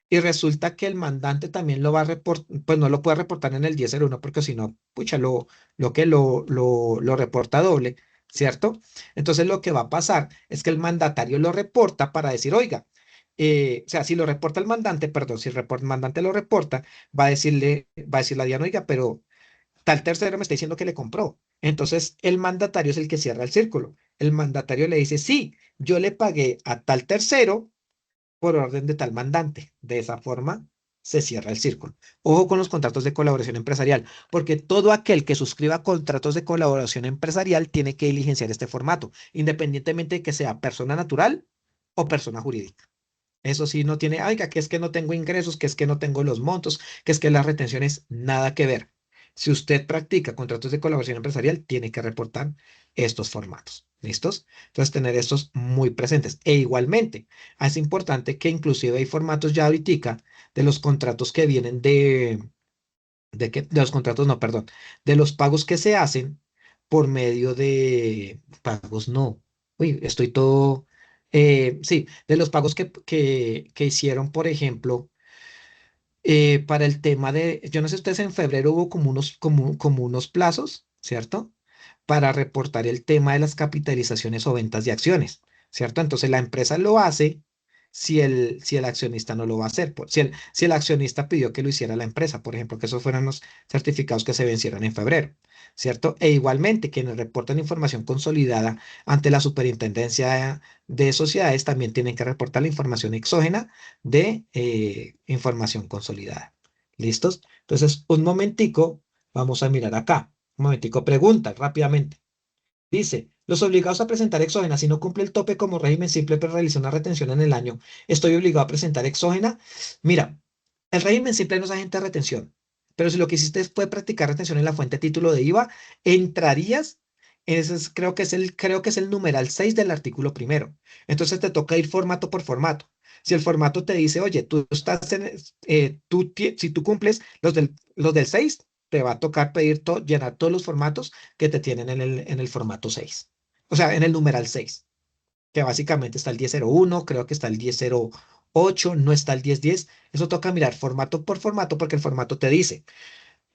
y resulta que el mandante también lo va a reportar, pues no lo puede reportar en el 1001 porque si no, pucha, lo reporta doble, ¿cierto? Entonces lo que va a pasar es que el mandatario lo reporta para decir, oiga, o sea, si lo reporta el mandante, perdón, si el mandante lo reporta, va a decirle a Diana, oiga, pero tal tercero me está diciendo que le compró. Entonces el mandatario es el que cierra el círculo. El mandatario le dice, sí, yo le pagué a tal tercero por orden de tal mandante. De esa forma se cierra el círculo. Ojo con los contratos de colaboración empresarial, porque todo aquel que suscriba contratos de colaboración empresarial tiene que diligenciar este formato, independientemente de que sea persona natural o persona jurídica. Eso sí, no tiene, oiga, que es que no tengo ingresos, que es que no tengo los montos, que es que las retenciones, nada que ver. Si usted practica contratos de colaboración empresarial, tiene que reportar estos formatos. ¿Listos? Entonces, tener estos muy presentes. E igualmente, es importante que inclusive hay formatos ya ahorita de los contratos que vienen de los contratos, no, perdón, de los pagos que se hacen por medio de pagos, no. Uy, estoy todo, sí, de los pagos que hicieron, por ejemplo, para el tema yo no sé, ustedes en febrero hubo como unos plazos, ¿cierto? Para reportar el tema de las capitalizaciones o ventas de acciones, ¿cierto? Entonces la empresa lo hace si el accionista no lo va a hacer. Si el accionista pidió que lo hiciera la empresa, por ejemplo, que esos fueran los certificados que se vencieron en febrero, ¿cierto? E igualmente, quienes reportan información consolidada ante la Superintendencia de Sociedades también tienen que reportar la información exógena de información consolidada. ¿Listos? Entonces, un momentico, vamos a mirar acá. Un momentico, pregunta rápidamente. Dice, los obligados a presentar exógena, si no cumple el tope como régimen simple, pero realiza una retención en el año, ¿estoy obligado a presentar exógena? Mira, el régimen simple no es agente de retención, pero si lo que hiciste fue practicar retención en la fuente título de IVA, entrarías, creo que es el numeral 6 del artículo primero. Entonces te toca ir formato por formato. Si el formato te dice, oye, si tú cumples los del 6, te va a tocar llenar todos los formatos que te tienen en el formato 6. O sea, en el numeral 6, que básicamente está el 1001, creo que está el 1008, no está el 1010. Eso toca mirar formato por formato porque el formato te dice,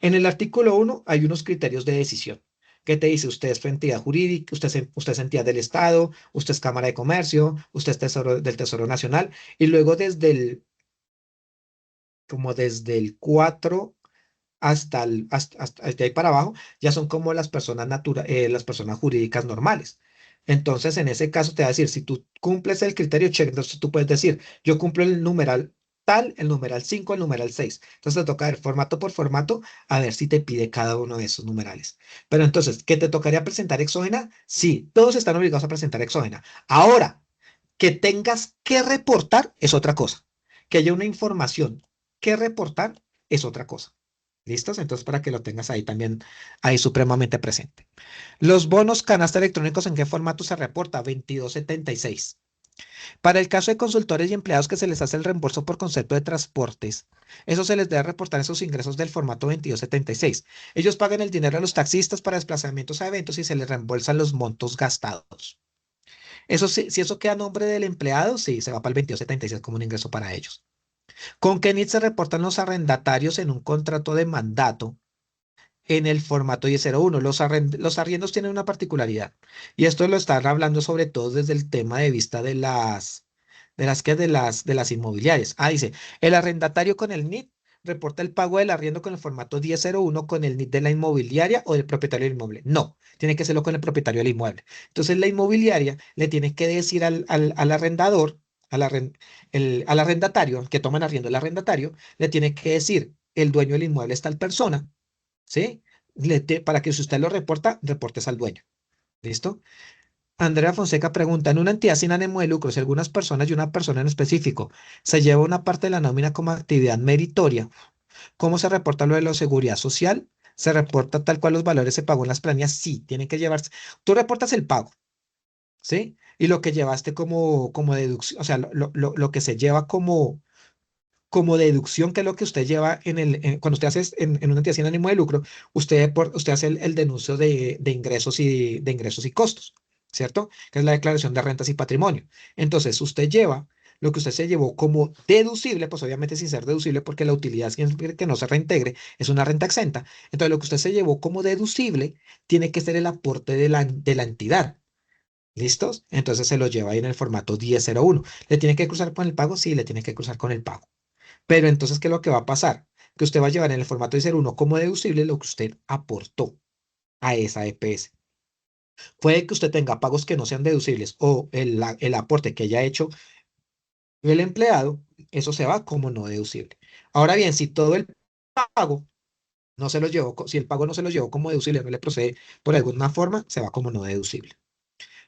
en el artículo 1 hay unos criterios de decisión que te dice, usted es entidad jurídica, usted es entidad del Estado, usted es Cámara de Comercio, usted es del Tesoro Nacional, y luego como desde el 4 hasta de ahí para abajo, ya son como las personas jurídicas normales. Entonces, en ese caso te va a decir, si tú cumples el criterio check, entonces tú puedes decir, yo cumplo el numeral tal, el numeral 5, el numeral 6. Entonces te toca ver formato por formato a ver si te pide cada uno de esos numerales. Pero entonces, ¿qué te tocaría presentar exógena? Sí, todos están obligados a presentar exógena. Ahora, que tengas que reportar es otra cosa. Que haya una información que reportar es otra cosa. ¿Listos? Entonces, para que lo tengas ahí también, ahí supremamente presente. Los bonos canasta electrónicos, ¿en qué formato se reporta? 2276. Para el caso de consultores y empleados que se les hace el reembolso por concepto de transportes, eso se les debe reportar esos ingresos del formato 2276. Ellos pagan el dinero a los taxistas para desplazamientos a eventos y se les reembolsan los montos gastados. Eso sí, si eso queda a nombre del empleado, sí, se va para el 2276 como un ingreso para ellos. ¿Con qué NIT se reportan los arrendatarios en un contrato de mandato en el formato 1001? Los arriendos tienen una particularidad y esto lo están hablando sobre todo desde el tema de vista de las inmobiliarias. Dice, el arrendatario con el NIT reporta el pago del arriendo con el formato 1001 con el NIT de la inmobiliaria o del propietario del inmueble. No, tiene que serlo con el propietario del inmueble. Entonces la inmobiliaria le tiene que decir al arrendador, al arrendatario, que toman arriendo el arrendatario, le tiene que decir, el dueño del inmueble es tal persona, ¿sí? Para que si usted lo reporta, reportes al dueño. ¿Listo? Andrea Fonseca pregunta, en una entidad sin ánimo de lucro, si algunas personas y una persona en específico se lleva una parte de la nómina como actividad meritoria, ¿cómo se reporta lo de la seguridad social? ¿Se reporta tal cual los valores se pagó en las planillas? Sí, tienen que llevarse. Tú reportas el pago, ¿sí? Y lo que llevaste como deducción, o sea, lo que se lleva como deducción, que es lo que usted lleva cuando usted hace en una entidad sin ánimo de lucro, usted hace el denuncio de ingresos y costos, ¿cierto? Que es la declaración de rentas y patrimonio. Entonces, usted lleva lo que usted se llevó como deducible, pues obviamente sin ser deducible, porque la utilidad siempre que no se reintegre es una renta exenta. Entonces, lo que usted se llevó como deducible tiene que ser el aporte de la entidad. ¿Listos? Entonces se lo lleva ahí en el formato 1001. ¿Le tiene que cruzar con el pago? Sí, le tiene que cruzar con el pago. Pero entonces, ¿qué es lo que va a pasar? Que usted va a llevar en el formato de ser uno como deducible lo que usted aportó a esa EPS. Puede que usted tenga pagos que no sean deducibles o el aporte que haya hecho el empleado, eso se va como no deducible. Ahora bien, si todo el pago no se lo llevó, si el pago no se lo llevó como deducible, no le procede por alguna forma, se va como no deducible.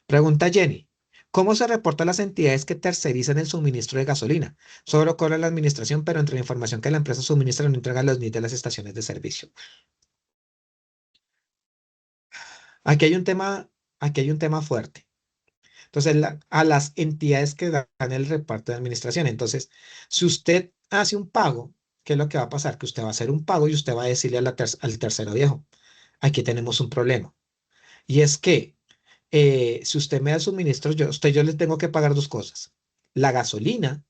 Pregunta Jenny. ¿Cómo se reporta a las entidades que tercerizan el suministro de gasolina? Solo cobra la administración, pero entre la información que la empresa suministra no entrega los NIT de las estaciones de servicio. Aquí hay un tema, aquí hay un tema fuerte. Entonces, a las entidades que dan el reparto de administración. Entonces, si usted hace un pago, ¿qué es lo que va a pasar? Que usted va a hacer un pago y usted va a decirle al tercero viejo, aquí tenemos un problema. Y es que si usted me da suministro, yo le tengo que pagar dos cosas. La gasolina,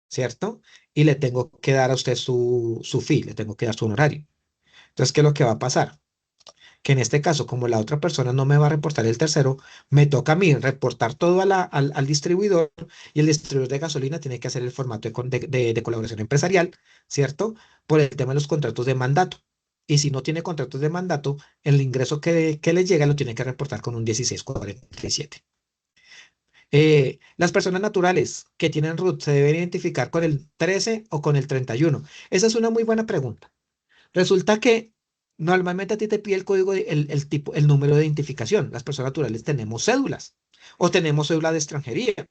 ¿cierto? Y le tengo que dar a usted su fee, le tengo que dar su honorario. Entonces, ¿qué es lo que va a pasar? Que en este caso, como la otra persona no me va a reportar el tercero, me toca a mí reportar todo al distribuidor y el distribuidor de gasolina tiene que hacer el formato de colaboración empresarial, ¿cierto? Por el tema de los contratos de mandato. Y si no tiene contratos de mandato, el ingreso que le llega lo tiene que reportar con un 1647. Las personas naturales que tienen RUT se deben identificar con el 13 o con el 31. Esa es una muy buena pregunta. Resulta que normalmente a ti te pide el código, el tipo, el número de identificación. Las personas naturales tenemos cédulas o tenemos cédula de extranjería,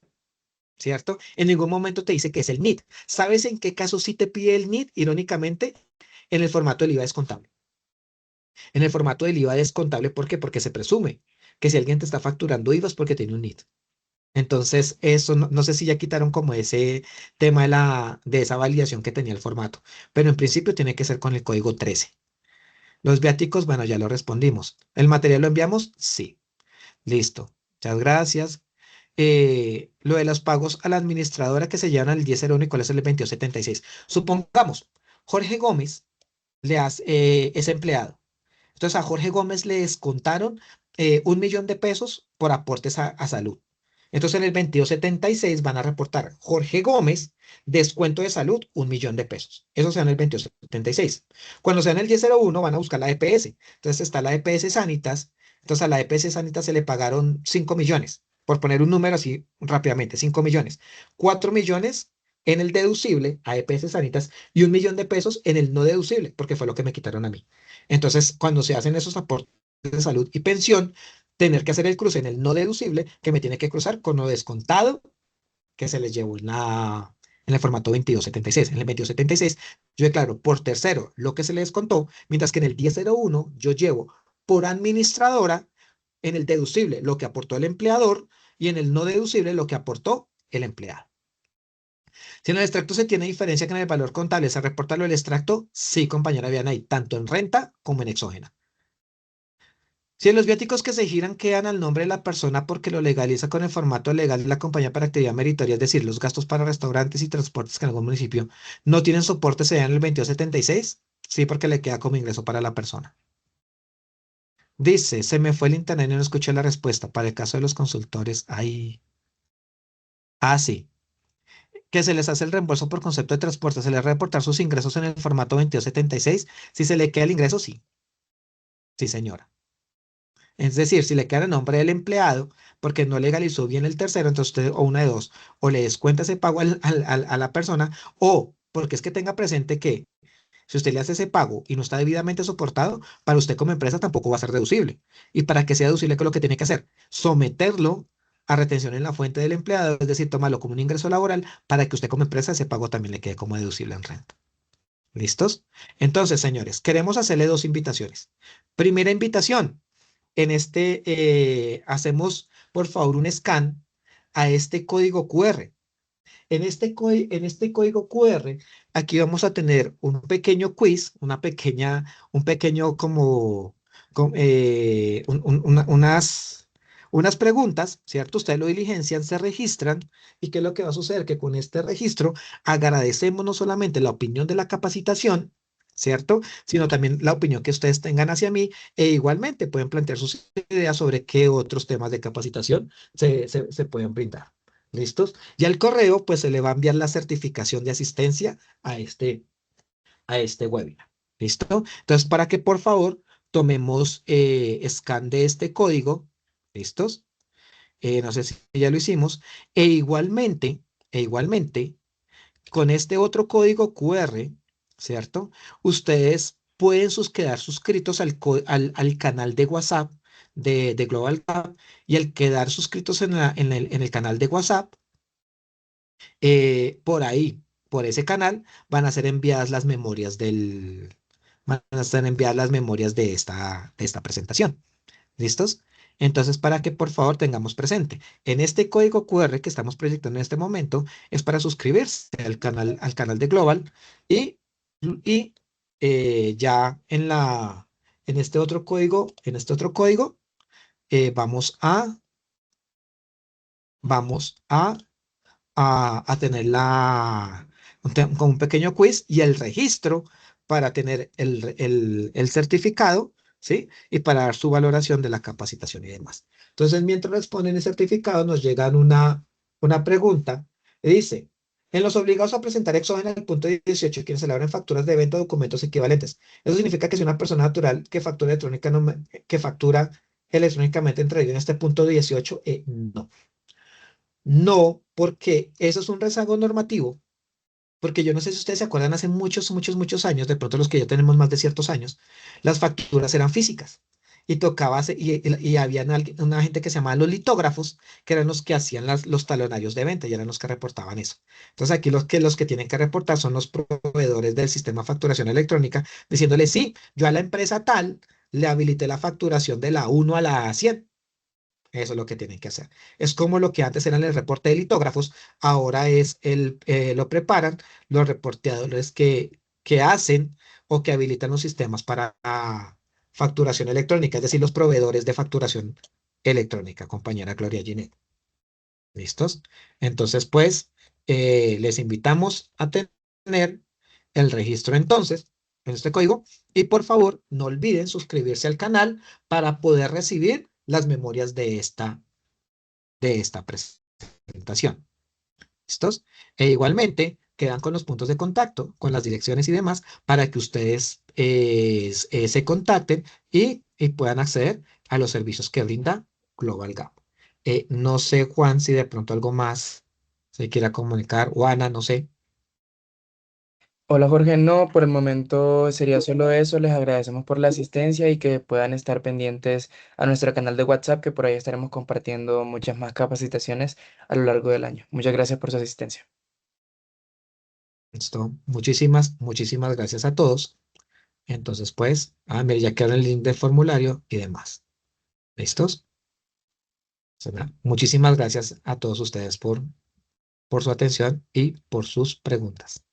¿cierto? En ningún momento te dice que es el NIT. ¿Sabes en qué caso sí te pide el NIT? Irónicamente, en el formato del IVA descontable. En el formato del IVA descontable, ¿por qué? Porque se presume que si alguien te está facturando IVA es porque tiene un NIT. Entonces, eso no sé si ya quitaron como ese tema de esa validación que tenía el formato, pero en principio tiene que ser con el código 13. Los viáticos, bueno, ya lo respondimos. ¿El material lo enviamos? Sí. Listo. Muchas gracias. Lo de los pagos a la administradora que se llevan al 1001 y cuál es el 2276. Supongamos, Jorge Gómez es empleado. Entonces a Jorge Gómez le descontaron 1 millón de pesos por aportes a salud. Entonces en el 2276 van a reportar Jorge Gómez, descuento de salud, 1 millón de pesos. Eso se da en el 2276. Cuando sea en el 1001 van a buscar la EPS. Entonces está la EPS Sanitas. Entonces a la EPS Sanitas se le pagaron 5 millones. Por poner un número así rápidamente, 5 millones. 4 millones en el deducible a EPS Sanitas y 1 millón de pesos en el no deducible, porque fue lo que me quitaron a mí. Entonces, cuando se hacen esos aportes de salud y pensión, tener que hacer el cruce en el no deducible, que me tiene que cruzar con lo descontado que se les llevó en el formato 2276. En el 2276 yo declaro por tercero lo que se le descontó, mientras que en el 1001 yo llevo por administradora en el deducible lo que aportó el empleador y en el no deducible lo que aportó el empleado. Si en el extracto se tiene diferencia que en el valor contable se reporta lo del extracto, sí, compañera Viana, ahí tanto en renta como en exógena. Si los viáticos que se giran quedan al nombre de la persona porque lo legaliza con el formato legal de la compañía para actividad meritoria, es decir, los gastos para restaurantes y transportes que en algún municipio no tienen soporte, se dan en el 2276. Sí, porque le queda como ingreso para la persona. Dice, se me fue el internet y no escuché la respuesta. Para el caso de los consultores, ahí. Ah, sí. Que se les hace el reembolso por concepto de transporte, se les reportar sus ingresos en el formato 2276. Si se le queda el ingreso, sí. Sí, señora. Es decir, si le queda el nombre del empleado porque no legalizó bien el tercero, entonces usted, o una de dos, o le descuenta ese pago a la persona, o porque es que tenga presente que si usted le hace ese pago y no está debidamente soportado, para usted como empresa tampoco va a ser deducible. Y para que sea deducible, ¿qué es lo que tiene que hacer? Someterlo a retención en la fuente del empleado, es decir, tomarlo como un ingreso laboral para que usted como empresa ese pago también le quede como deducible en renta. ¿Listos? Entonces, señores, queremos hacerle dos invitaciones. Primera invitación, en este hacemos, por favor, un scan a este código QR. En este código QR, aquí vamos a tener un pequeño quiz, un pequeño como, unas preguntas, ¿cierto? Ustedes lo diligencian, se registran, y ¿qué es lo que va a suceder? Que con este registro agradecemos no solamente la opinión de la capacitación, ¿cierto? Sino también la opinión que ustedes tengan hacia mí, e igualmente pueden plantear sus ideas sobre qué otros temas de capacitación se pueden brindar. ¿Listos? Y al correo, pues se le va a enviar la certificación de asistencia a este webinar. ¿Listo? Entonces, para que por favor tomemos scan de este código, ¿listos? No sé si ya lo hicimos. E igualmente, con este otro código QR, ¿cierto? Ustedes pueden quedar suscritos al canal de WhatsApp de Global Gap, y al quedar suscritos en el canal de WhatsApp, por ahí, por ese canal, van a ser enviadas las memorias van a ser enviadas las memorias de esta presentación. ¿Listos? Entonces, para que por favor tengamos presente, en este código QR que estamos proyectando en este momento, es para suscribirse al canal de Global, y, y ya en este otro código, eh, vamos a, vamos a tener con un pequeño quiz y el registro para tener el certificado, ¿sí? Y para dar su valoración de la capacitación y demás. Entonces, mientras responden el certificado, nos llegan una pregunta y dice, en los obligados a presentar examen al punto 18, quienes elaboren facturas de venta o documentos equivalentes. Eso significa que si una persona natural que factura electrónicamente entraría en este punto 18, no. No, porque eso es un rezago normativo, porque yo no sé si ustedes se acuerdan, hace muchos, muchos, muchos años, de pronto los que ya tenemos más de ciertos años, las facturas eran físicas y y había una gente que se llamaba los litógrafos, que eran los que hacían los talonarios de venta y eran los que reportaban eso. Entonces aquí los que tienen que reportar son los proveedores del sistema de facturación electrónica, diciéndole, sí, yo a la empresa tal le habilité la facturación de la 1 a la 100. Eso es lo que tienen que hacer. Es como lo que antes era el reporte de litógrafos, ahora lo preparan los reporteadores que hacen o que habilitan los sistemas para facturación electrónica, es decir, los proveedores de facturación electrónica, compañera Gloria Ginet. ¿Listos? Entonces, pues, les invitamos a tener el registro entonces en este código, y por favor no olviden suscribirse al canal para poder recibir las memorias de esta presentación. ¿Listos? E igualmente quedan con los puntos de contacto, con las direcciones y demás, para que ustedes se contacten y puedan acceder a los servicios que brinda Global Gap. No sé, Juan, si de pronto algo más se quiera comunicar, o Ana, no sé. Hola Jorge, no, por el momento sería solo eso. Les agradecemos por la asistencia y que puedan estar pendientes a nuestro canal de WhatsApp, que por ahí estaremos compartiendo muchas más capacitaciones a lo largo del año. Muchas gracias por su asistencia. Listo. Muchísimas, muchísimas gracias a todos. Entonces, pues, mire, ya queda el link del formulario y demás. ¿Listos? Muchísimas gracias a todos ustedes por su atención y por sus preguntas.